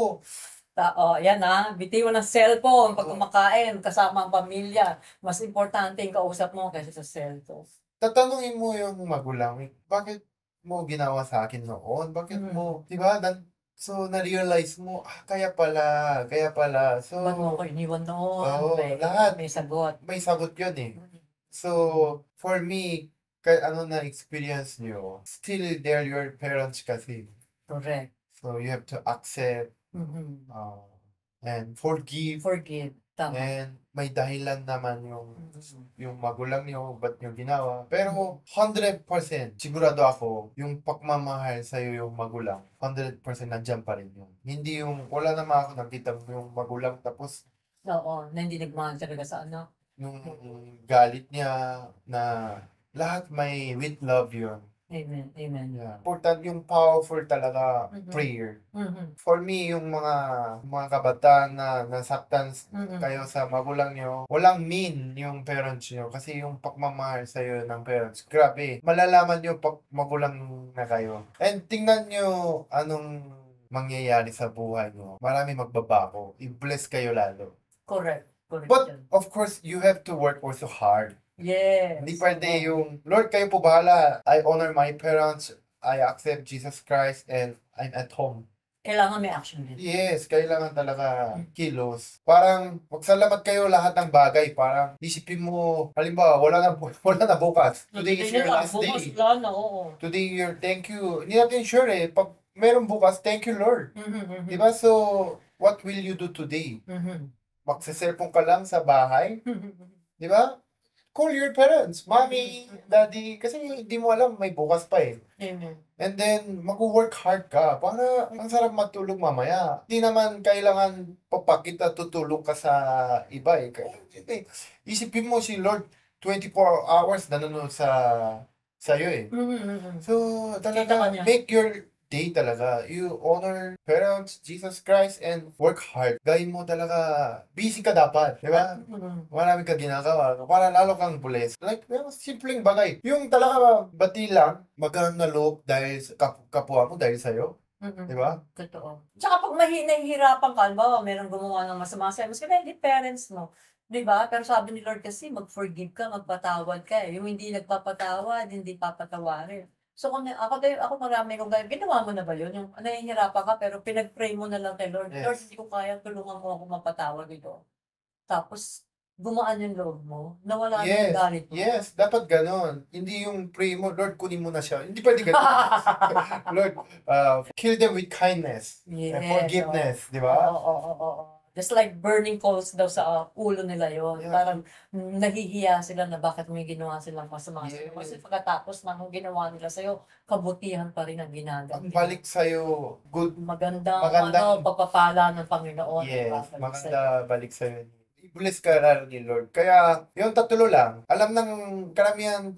Yan bitiwan ng cellphone pag Oo. kumakain, kasama ang pamilya. Mas importante yung kausap mo kaysa sa cellphone. tatanungin mo yung magulang, bakit mo ginawa sa akin noon? Bakit mo, di ba? So, na-realize mo, kaya pala, kaya pala. So, Ba't mo ako iniwan noon? Oo, lahat. May sagot. may sagot yun eh. So, for me, kahit ano na experience nyo, still they're your parents kasi. Correct. So, you have to accept Mhm. and forgive. Forgive. Tama. And may dahilan naman Mhm. yung magulang nyo, ba't nyo ginawa. Pero 100% sigurado ako, yung pagmamahal sa'yo yung magulang, 100% nandyan pa rin yun. Hindi yung, wala naman ako nakita yung magulang tapos Oo, na hindi nagmahal talaga sa anak. yung galit niya na lahat may with love yun. Amen. Amen. Yeah. Important yung powerful talaga Mhm. prayer. Mhm. For me, yung mga kabataan na nasaktan Mhm. kayo sa magulang nyo, walang mean yung parents nyo kasi yung pagmamahal sa'yo ng parents, grabe, malalaman nyo pag magulang na kayo. And tingnan nyo anong mangyayari sa buhay nyo. Marami magbabago. I-bless kayo lalo. Correct. Correct. But, yan. of course, you have to work also hard. Yes. Hindi pwede Oo. yung, Lord, kayo po bahala. I honor my parents. I accept Jesus Christ and I'm at home. Kailangan may action din. Yes, kailangan talaga kilos. Parang magsalamat kayo lahat ng bagay. Parang isipin mo, halimbawa, wala na bukas. Today is your last Bukas day. lang, oo. Today your thank you. Hindi natin sure eh. Pag meron bukas, thank you Lord. Mhm. Diba? So, what will you do today? Mhm. Magsa-cellphone ka lang sa bahay? Mhm. Diba? Call your parents, mommy, daddy, kasi hindi mo alam, may bukas pa eh. Amen. And then, mag-work hard ka para ang sarap matulog mamaya. Hindi naman kailangan papakita tutulog ka sa iba eh. Isipin mo si Lord, 24 hours nanonood sa'yo eh. Mhm. So, Kita ka talaga, niya. make your day talaga. You honor parents, Jesus Christ, and work hard. Gawin mo talaga, busy ka dapat, di ba? Mhm. Marami ka ginagawa para lalo kang blessed. Like, simpleng bagay. Yung talaga bati lang, magkaroon na loob dahil sa kapwa mo, dahil sa'yo. Mhm. Di ba? Totoo. Tsaka pag nahihirapan ka, halimbawa, meron gumawa ng masama sa'yo, mas hindi parents mo. Di ba? Pero sabi ni Lord kasi, mag-forgive ka, magpatawad ka. Yung hindi nagpapatawad, hindi papatawarin. So, kung ako marami kong ginawa mo na ba yun? Yung nahihirapan ka, pero pinag-pray mo na lang kay Lord. Yes. Lord, hindi ko kaya, tulungan mo ako mapatawad ito. Tapos, gumaan yung loob mo, nawala na yung galit mo. Yes, dapat ganon. Hindi yung pray mo, Lord, kunin mo na siya. Hindi pwede ganon. Lord, kill them with kindness and forgiveness, di ba? Oo. Just like burning coals daw sa ulo nila yon. Yeah. Parang nahihiya sila na bakit may ginawa silang masama sa'yo. Yes. Kasi pagkatapos ng ginawa nila sa'yo, kabutihan pa rin ang ginagawa. Ang balik sa'yo, good. Magandang pagpapala ng Panginoon. Yes, Balik sa'yo. maganda balik sa'yo. I-bless ka lalo ni Lord. Kaya, yung tatlo lang, alam ng karamihan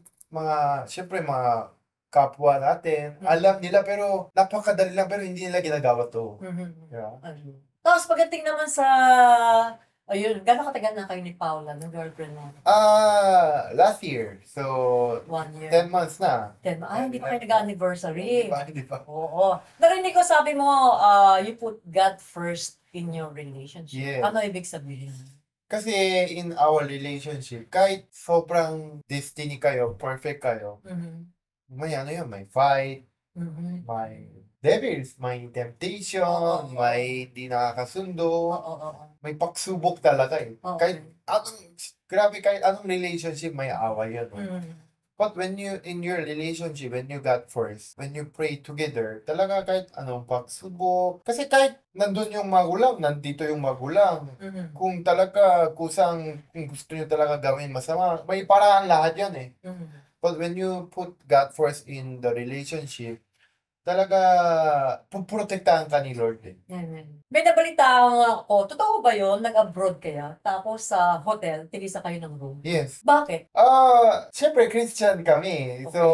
syempre mga kapwa natin, alam nila pero napakadali lang pero hindi nila ginagawa to. Mhm. Yeah. Tapos pagdating naman sa, ayun, gano'ng katagal na kayo ni Paula, ng girlfriend mo? Last year. So, 1 year. 10 months na. Hindi pa kayo nag-anniversary. Hindi pa. Oo. Narinig ko, sabi mo, you put God first in your relationship. Yes. Ano ibig sabihin? Kasi in our relationship, kahit sobrang destiny kayo, perfect kayo, may may fight, may devils, may temptation, Oo. may di nakakasundo, Oo. may pagsubok talaga eh. Oo. Kahit anong relationship, may away yan. Mhm. But when you, in your relationship, when you got first, when you pray together, talaga kahit anong pagsubok, kasi kahit nandun yung magulang, nandito yung magulang, Mhm. kung talaga kung gusto nyo talaga gawin masama, may paraan lahat yan eh. Mhm. But when you put God first in the relationship, talaga puprotektahan ka ni Lord eh. Amen. May nabalitaan ako, totoo ba yun? Nag-abroad kaya? Tapos sa hotel, tigisa kayo ng room? Yes. Bakit? Siyempre Christian kami. So,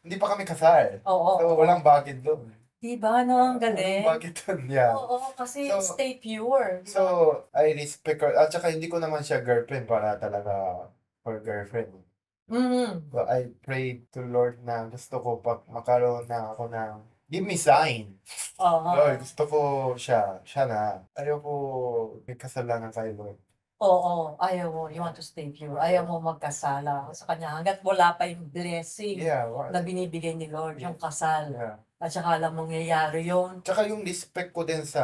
hindi pa kami kasal. Oo. So, walang bakit doon. Diba, no? Ang galing. Bakit yun? Yeah. Oo, kasi So, stay pure. So, I respect her. At saka hindi ko naman siya girlfriend para talaga for girlfriend. Mhm. So, I pray to Lord na gusto ko pag makaroon na ako ng give me sign. Lord, Oo. gusto ko siya. Siya na. Ayoko may kasalanan kay Lord. Oo, ayaw mo, you want to stay pure. Ayaw mo magkasala sa kanya hangga't wala pa yung blessing Yeah, na binibigay ni Lord, yung kasal. yeah. At saka alam mong nangyayari yun. Tsaka yung respect ko din sa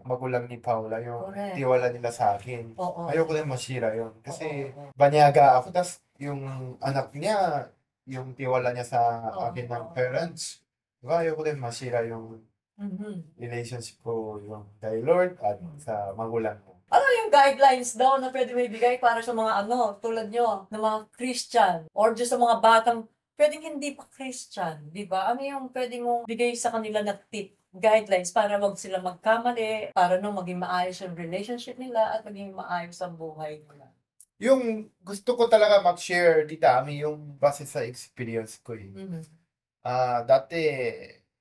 magulang ni Paula, yung Correct. tiwala nila sa akin. Oo. Ayoko din masira yun. Kasi Oo. banyaga ako, tas yung anak niya, yung tiwala niya sa Oo. akin ng parents. Diba, ayoko din masira yung Mhm. relationship ko yung kay Lord at sa magulang ko. Ano yung guidelines daw na pwede mo ibigay para sa mga tulad nyo, ng mga Christian or just sa mga batang pwedeng hindi pa Christian, di ba? Ano yung pwede mong bigay sa kanila na tip, guidelines para wag sila magkamali, para maging maayos yung relationship nila at maging maayos ang buhay nila? Yung gusto ko talaga mag-share dito, Ami, yung base sa experience ko eh. Mhm. Dati,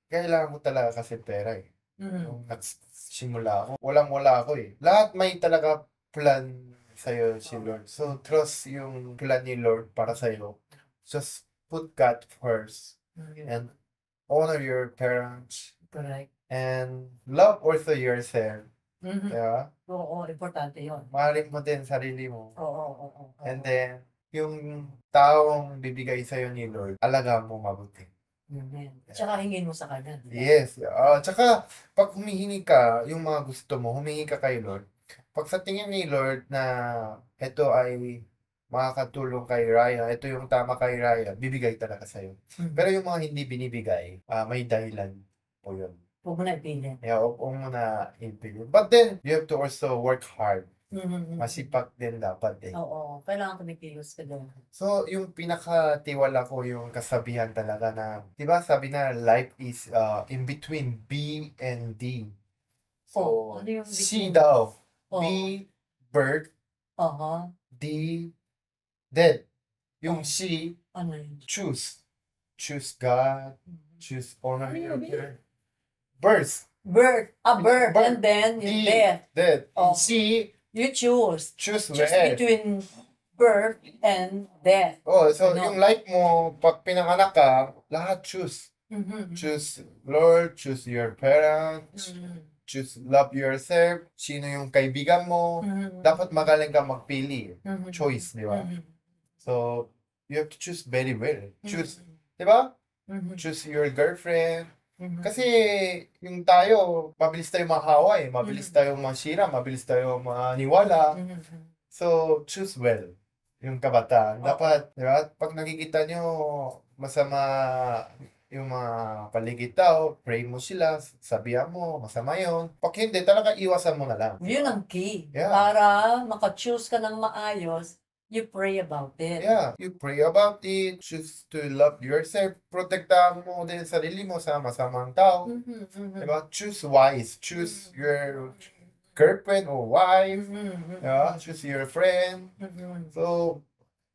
kailangan ko talaga kasi pera eh. Mhm. Nung nagsimula ako, walang-wala ako eh. Lahat may talaga plan sa'yo si Lord. So, trust yung plan ni Lord para sa'yo. Just put God first and honor your parents Correct. and love also yourself. Mhm. Diba? Oo, importante yun. Mahalin mo din sarili mo. Oo. And then, yung taong bibigay sa'yo ni Lord, alagaan mo mabuti. Amen. Tsaka hingin mo sa kanya. Yes. Tsaka, pag humihingi ka, yung mga gusto mo, humingi ka kay Lord. Pag sa tingin ni Lord na ito ay makakatulong kay Raya, ito yung tama kay Raya, bibigay talaga sa'yo. Pero yung mga hindi binibigay, may dahilan po yun. Huwag mo na ipilin. Yeah, huwag mo na ipili. But then, you have to also work hard. Mhm. Masipag din dapat eh. Oo, kailangan kumikilos ka doon. So, yung pinakatiwala ko yung kasabihan talaga na, di ba sabi na life is in between B and D. So, ano yung C between? daw. Oo. B, birth. Aha. D, dead. Yung Oh. C, Ano yun? choose. Choose God. Mhm. Choose honor Ano your yun? parents. Birth. Birth. Birth. Birth. And then yung D, death. dead. Oh. C, You choose. choose Choose where. between birth and death. So Ano? yung life mo, pag pinanganak ka, lahat choose. Mhm. Choose Lord, choose your parents, Mhm. choose love yourself, sino yung kaibigan mo. Mhm. Dapat magaling ka magpili. Mhm. Choice, di ba? Mhm. So, you have to choose very well. Choose, Mhm. di ba? Mhm. Choose your girlfriend. Mhm. Kasi yung tayo, mabilis tayo mahawa eh. Mabilis tayo masira, mabilis tayo maniwala. Mhm. So, choose well. Yung kabataan. Oo. Dapat, di ba? Pag nakikita nyo masama yung mga paligid tao, pray mo sila, sabihan mo, masama yun. Pag hindi, talaga iwasan mo na lang. Yun ang key. Yeah. Para maka-choose ka ng maayos, you pray about it. Yeah, you pray about it, choose to love yourself, protektahan mo din sarili mo sa masamang tao. Mhm. Mhm. Diba? Choose wise, choose your girlfriend or wife, Mhm. diba? Choose your friend. Mhm. So,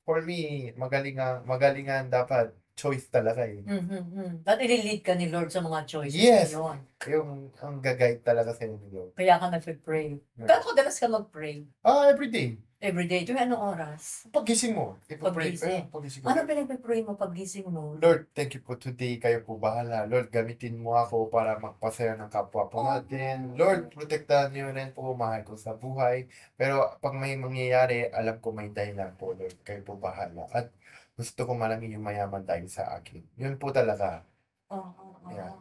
for me, magalingan dapat choice talaga eh. Mhm. At ililid ka ni Lord sa mga choices Yes. na yun. Yung ang gagayad talaga sa inyo. Kaya ka nag-pray. Yeah. Kaya kadalas ka mag-pray? Everyday. Everyday. Tuwing anong oras? Pagising mo. Ipapray. Paggising. Pagising mo. Ano pinag-pray mo paggising mo? Lord, thank you for today. Kayo po bahala. Lord, gamitin mo ako para magpasaya ng kapwa po natin. Lord, protektahan niyo rin po mahal ko sa buhay. Pero pag may mangyayari, alam ko may dahilan po, Lord. Kayo po bahala. At gusto ko malami yung mayaman dahil sa akin. Yun po talaga. Yeah.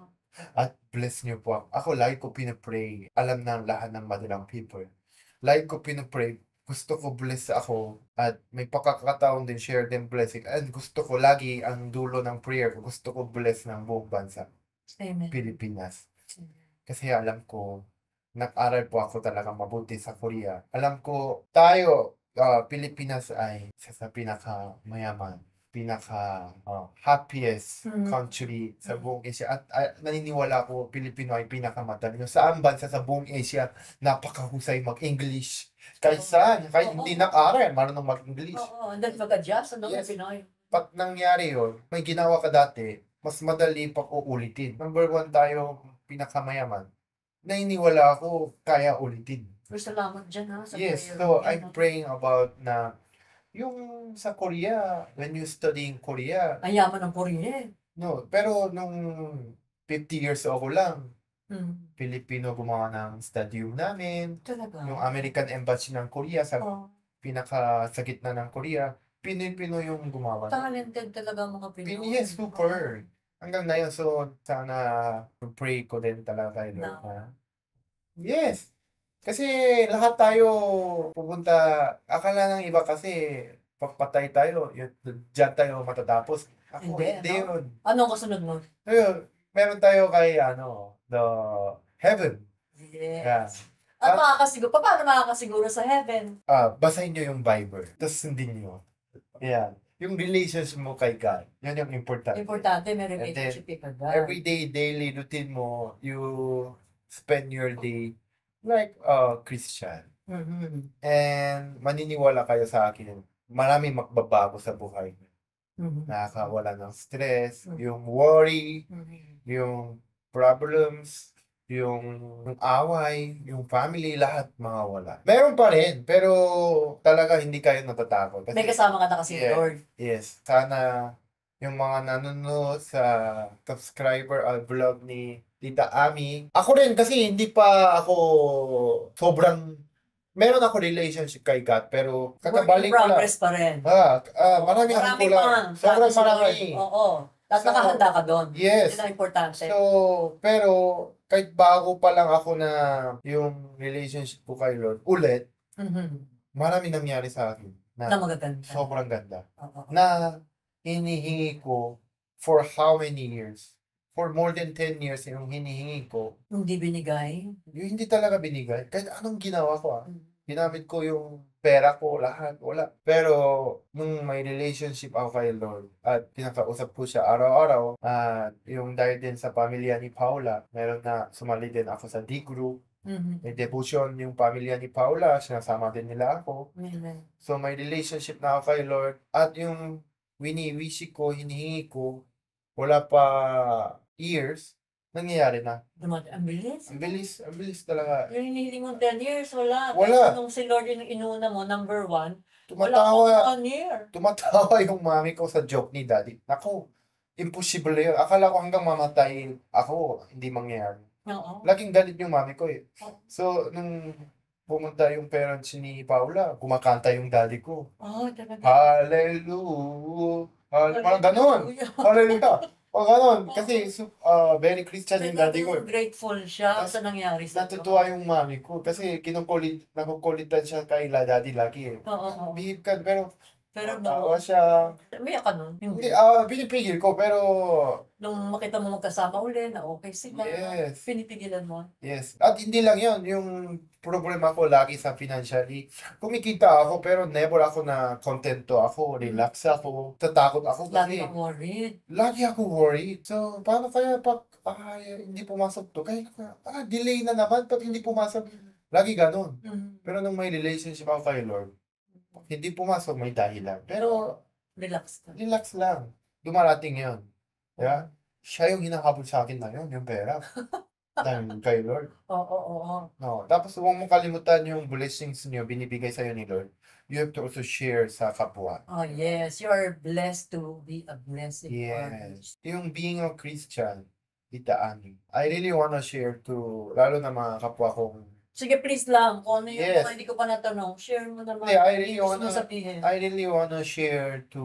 At bless niyo po ako. Ako, lagi ko pinapray. Alam ng lahat ng madalang people. Lagi ko pinapray. Gusto ko bless ako at may pakakataon din share din blessing. And gusto ko lagi ang dulo ng prayer ko. Gusto ko bless ng buong bansa. Amen. Pilipinas. Kasi alam ko, nag-aral po ako talaga mabuti sa Korea. Alam ko, tayo, Pilipinas ay isa sa pinaka-mayaman, pinaka-happiest country sa buong Asia. At naniniwala ko, Pilipino ay pinakamatalino. Saan bansa sa buong Asia, napakahusay mag-English. Kahit saan, kahit hindi nag-aral, marunong mag-English. Oo, and then mag-adjust. Ano Yes. Pinoy? Pag nangyari yun, may ginawa ka dati, mas madali pag uulitin. Number one tayo, pinakamayaman, naniniwala ako kaya ulitin. Pero salamat dyan ha, sa Yes, prayer so mo yan, I'm ha. praying about na yung sa Korea, when you study in Korea, Ang yaman ng Korea eh. no, pero nung 50 years ako lang, Mm. Filipino gumawa ng stadium namin, Talaga. yung American Embassy ng Korea sa Oh, sa gitna ng Korea, Pinoy-Pinoy yung gumawa. talented talaga ang mga Pinoy. Yes, super. Hanggang ngayon, so sana pray ko din talaga kay Lord No. na yes. Kasi lahat tayo pupunta, akala ng iba kasi papatay tayo, diyan tayo matatapos. Ako, Hindi, hindi no? yun. Anong kasunod mo? Ayun, meron tayo kay the heaven. Yeah. Yes. At paano makakasiguro sa heaven? Basahin nyo yung Bible, tapos sundin nyo. Yeah. Yung relationship mo kay God, yan yung importante. Importante, may And then, relationship ka God. everyday, daily routine mo, you spend your day like a Christian. Mhm. And maniniwala kayo sa akin, maraming magbabago sa buhay. Mhm. Nakakawala ng stress, yung worry, Mhm. yung problems, yung away, yung family, lahat mga wala. Meron pa rin, pero talaga hindi kayo natatakot. May kasama ka na kasi Yeah. Lord. Yes, sana yung mga nanonood sa subscriber vlog ni Tita Ami. Ako rin kasi hindi pa ako sobrang meron ako relationship kay God pero Work in kakabalik ko lang. progress pa rin. Marami akong Marami kulang. pa. Sobrang Sabi si Lord. marami. Oo. At So, nakahanda ka doon. Yes. Yun ang importante. So, pero kahit bago pa lang ako na yung relationship ko kay Lord ulit, Mhm. marami nangyari sa akin Na na magaganda. sobrang ganda. Oo. Na hinihingi ko for how many years? For more than 10 years yung hinihingi ko. Hindi binigay. Yung hindi talaga binigay. Kahit anong ginawa ko Mhm. Ginamit ko yung pera ko, lahat, wala. Pero, nung may relationship ako kay Lord, at pinakausap ko siya araw-araw, at yung dahil din sa pamilya ni Paula, meron na sumali din ako sa D-group, Mhm. may devotion yung pamilya ni Paula, sinasama din nila ako. Amen. So, may relationship na ako kay Lord, at yung wini-wish ko, hinihingi ko, wala pa years, nangyayari na. Ang bilis. Ang bilis talaga. Yung hinihiling mo 10 years, wala. Wala. Kahit nung si Lord yung inuna mo, number 1, wala Tumatawa, akong 1 year. tumatawa yung mami ko sa joke ni daddy. Naku, imposible yun. Akala ko hanggang mamatay ako, hindi mangyayari. Oo. Laging galit yung mami ko eh. So, nung pumunta yung parents ni Paula, kumakanta yung daddy ko. Oh, talaga. Hallelujah. Parang ganon. Hallelujah. O ganon. Kasi very Christian yung daddy ko eh. Grateful siya Tas, sa nangyari sa Natutuwa yung mami ko kasi nakukulitan siya kay daddy lagi eh. Oo. Bihib ka, pero no. siya. Umiyak ka nun? Hindi, pinipigil ko, pero Nung makita mo magkasama uli, na okay sila, yes, pinipigilan mo? yes. At hindi lang yun, yung problema ko lagi sa financially. Kumikita ako, pero never ako na contento ako, relax ako, tatakot ako Lagi kasi kang worried. lagi ako worried. So, paano kaya pag hindi pumasok to? Kaya delay na naman, pag hindi pumasok. Lagi ganun. Mhm. Pero nung may relationship ako kay Lord, hindi pumasok, may dahilan. Pero, Relax ka. relax lang. Dumarating yun. Yeah? Siya yung hinahabol sa akin na yun, yung pera. Dahil kay Lord. Oo. No. Tapos huwag mong kalimutan yung blessings niyo binibigay sa'yo ni Lord. You have to also share sa kapwa. Oh, yes. You are blessed to be a blessing for others. Yes. Yung being a Christian, Tita Ani, I really wanna share to, lalo na mga kapwa kong Sige, please lang. Kung ano yung Yes. mga hindi ko pa natanong, share mo naman. Hindi, I really Gusto mo wanna- sabihin. I really wanna share to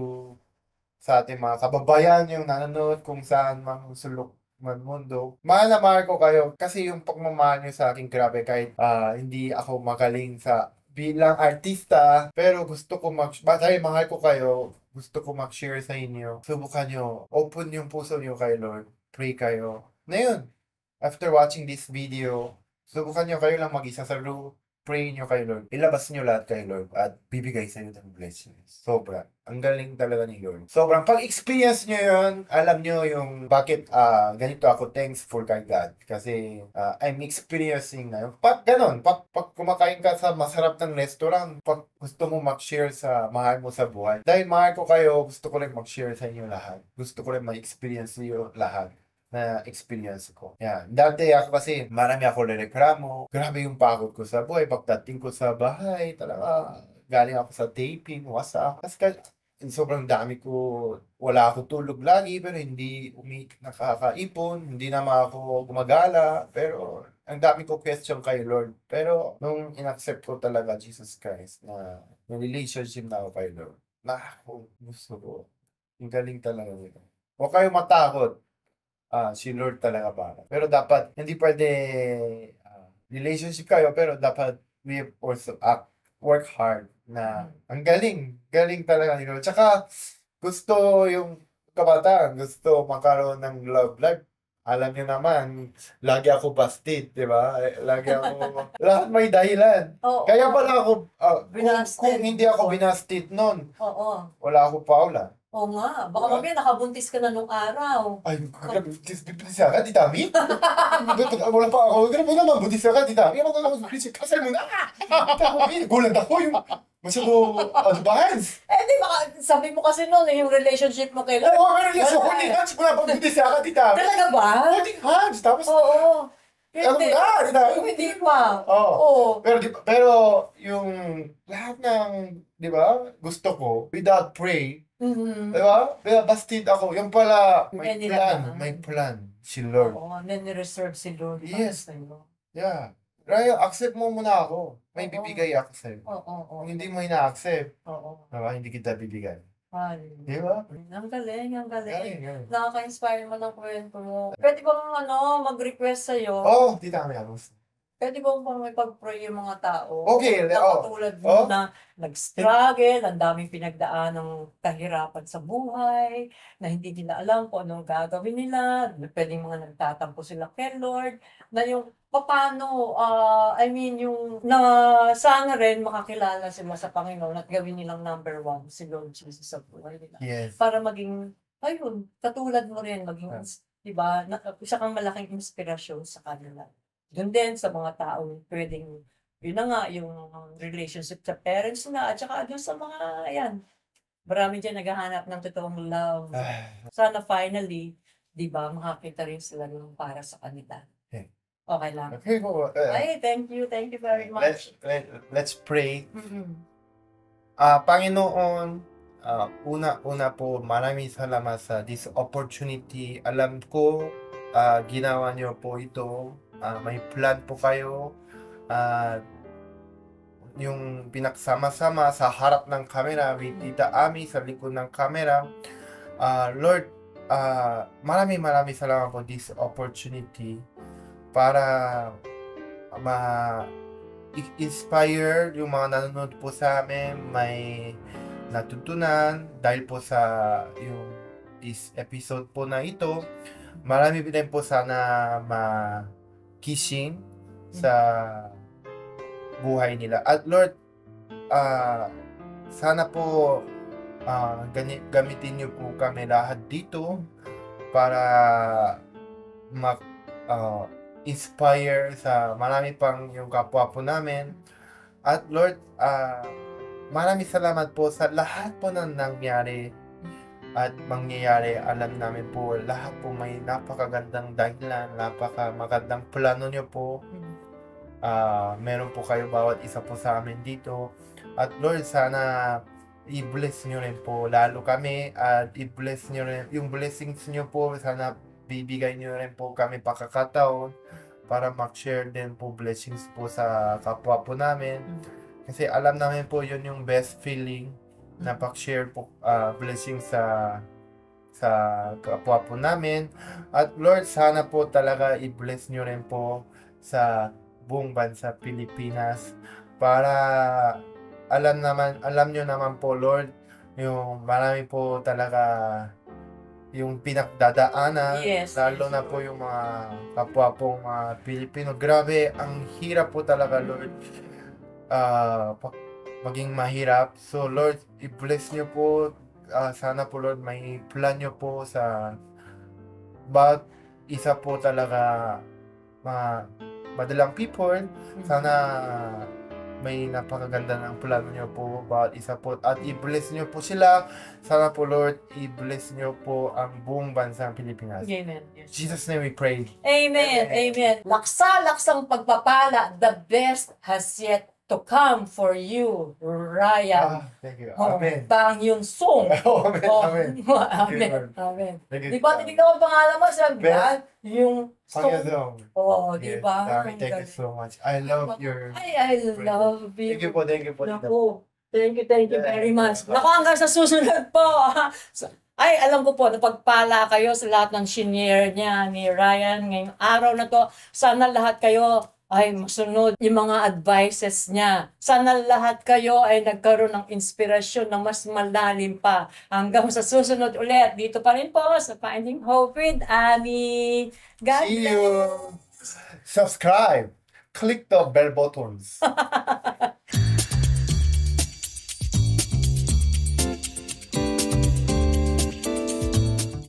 sa ating mga kababayan yung nanonood kung saan mang sulok man mundo. Mahal na mahal ko kayo kasi yung pagmamahal niyo sa akin grabe kahit hindi ako magaling sa bilang artista pero gusto ko dahil mahal ko kayo, gusto ko mag-share sa inyo. Subukan nyo, open yung puso niyo kay Lord. Pray kayo. Ngayon, after watching this video, subukan nyo kayo lang mag-isa sa room. Pray nyo kay Lord. Ilabas nyo lahat kay Lord at bibigay sa inyo ng blessings. Sobra. Ang galing talaga ni Lord. Sobrang pag-experience nyo yun, alam nyo yung bakit ganito ako thankful kay God. Kasi I'm experiencing na yun. Pag ganon, pag kumakain ka sa masarap ng restaurant, pag gusto mo mag-share sa mahal mo sa buhay. Dahil mahal ko kayo, gusto ko rin mag-share sa inyo lahat. Gusto ko rin ma-experience niyo lahat na experience ko. Yeah. Dati ako kasi marami ako reklamo. Grabe yung pagod ko sa buhay. Pagdating ko sa bahay, talaga galing ako sa taping, WhatsApp. Kasi sobrang dami ko, wala ako tulog lagi, pero hindi nakakaipon, hindi naman ako gumagala, pero ang dami ko question kay Lord. Pero nung inaccept ko talaga Jesus Christ na yung relationship na ako kay Lord, na ako gusto ko. Ang galing talaga nito. Huwag kayo matakot. Si Lord talaga para. Pero dapat, hindi pwede relationship kayo, pero dapat we also work hard na ang galing. Galing talaga ni Lord. Tsaka, gusto yung kabataan, gusto magkaroon ng love life. Alam niyo naman, lagi ako busted, di ba? Lagi ako, lahat may dahilan. Oo. Kaya pala ako, Binasted. kung hindi ako binasted noon, Oo. wala ako Paula. Oo nga. Baka Diba? mamaya nakabuntis ka na nung araw. Ay, grabe, buntis ka, di dami? Wala pa ako, grabe naman, buntis ka, di dami? Ako naman, kasal mo na! Dami, gulat ako yung, masyado advance. Di baka, sabi mo kasi noon, yung relationship mo kay Lord. Oo, pero yes, holding hands, wala pang buntis ka, di dami? Talaga ba? Holding hands, tapos, Oo. ano mo na, di dami? Hindi pa. Oo. Oo. Pero yung lahat ng, di ba, gusto ko, without pray, Mhm. di ba? Bastid ako. Yung pala, may Hindi plan. nila. May plan. Si Lord. Oo. Ni-reserve si Lord. Yes. Para sa'yo. Yeah. Raya, accept mo muna ako. May Oo. bibigay ako sa'yo. Oo. Kung hindi mo ina-accept, Oo. diba, hindi kita bibigyan. Hallelujah. Di ba? Ang galing, ang galing. Galing. Nakaka-inspire mo ng kwento mo. Pwede bang mag-request sa'yo? Oh, di dami ako. Pwede bang may pag-pray yung mga tao? Okay, Na oh. katulad mo Oh. na nag-struggle, ang daming pinagdaan ng kahirapan sa buhay, na hindi nila alam kung anong gagawin nila, pwedeng mga nagtatampo sila kay Lord, na yung paano, yung na sana rin makakilala sila sa Panginoon at gawin nilang number one si Lord Jesus sa buhay nila. Yes. Para maging, ayun, katulad mo rin, maging, di ba, isa kang malaking inspirasyon sa kanila. Doon din sa mga taong pwedeng, yun na nga, yung relationship sa parents na, at saka doon sa mga, ayan, marami dyan naghahanap ng totoong love. Sana finally, di ba, makakita rin sila ng para sa kanila. Okay lang. Okay po. Ay, thank you very much. Let's pray. Mhm. Panginoon, una po, maraming salamat sa this opportunity. Alam ko, ginawa niyo po ito. May plan po kayo. Yung pinagsama-sama sa harap ng camera, with Tita Ami sa likod ng camera. Lord, maraming salamat po this opportunity para ma-inspire yung mga nanonood po sa amin, may natutunan dahil po sa yung this episode po na ito. Marami din po sana ma-kissing sa buhay nila. At Lord, sana po gamitin niyo po kami lahat dito para inspire sa marami pang yung kapwa po namin. At Lord, maraming salamat po sa lahat po na nangyari at mangyayari. Alam namin po, lahat po may napakagandang dahilan, napakamagandang plano nyo po. Meron po kayo bawat isa po sa amin dito. At Lord, sana i-bless nyo rin po lalo kami at i-bless nyo rin yung blessings nyo po. Sana bibigay nyo rin po kami pakakataon para mag-share din po blessings po sa kapwa po namin. Kasi alam namin po yun yung best feeling na pag-share po blessings sa kapwa po namin. At Lord, sana po talaga i-bless nyo rin po sa buong bansa Pilipinas para alam nyo naman po Lord, yung marami po talaga yung pinagdadaanan, lalo na po yung mga kapwa pong mga Pilipino. Grabe, ang hirap po talaga Lord, maging mahirap. So Lord, i-bless nyo po, sana po Lord, may plan nyo po sa bawat isa po talaga mga madalang people. Sana may napakaganda ng plano niyo po bawat isa po. At i-bless niyo po sila. Sana po, Lord, i-bless niyo po ang buong bansang Pilipinas. Amen. In Jesus' name we pray. Amen. Amen. Laksa-laksang pagpapala, the best has yet to come for you, Ryan. Thank you. Oh, Amen. Bang Yun Song. Amen. Oh, Amen. Amen. Amen. Thank you. Di ba, tinignan mo ang pangalan mo sa Best yung song. Panginoon. Oo, di Yes, ba? Dami, thank you so much. I love your... I love you. Thank you po, thank you po. Naku, thank you very much. Naku, hanggang sa susunod po. Ay, alam ko po, napagpala kayo sa lahat ng senior niya ni Ryan ngayong araw na to. Sana lahat kayo ay masunod yung mga advices niya. Sana lahat kayo ay nagkaroon ng inspirasyon na mas malalim pa. Hanggang sa susunod ulit, dito pa rin po sa Finding Hope with Annie. God See you. Subscribe. Click the bell buttons.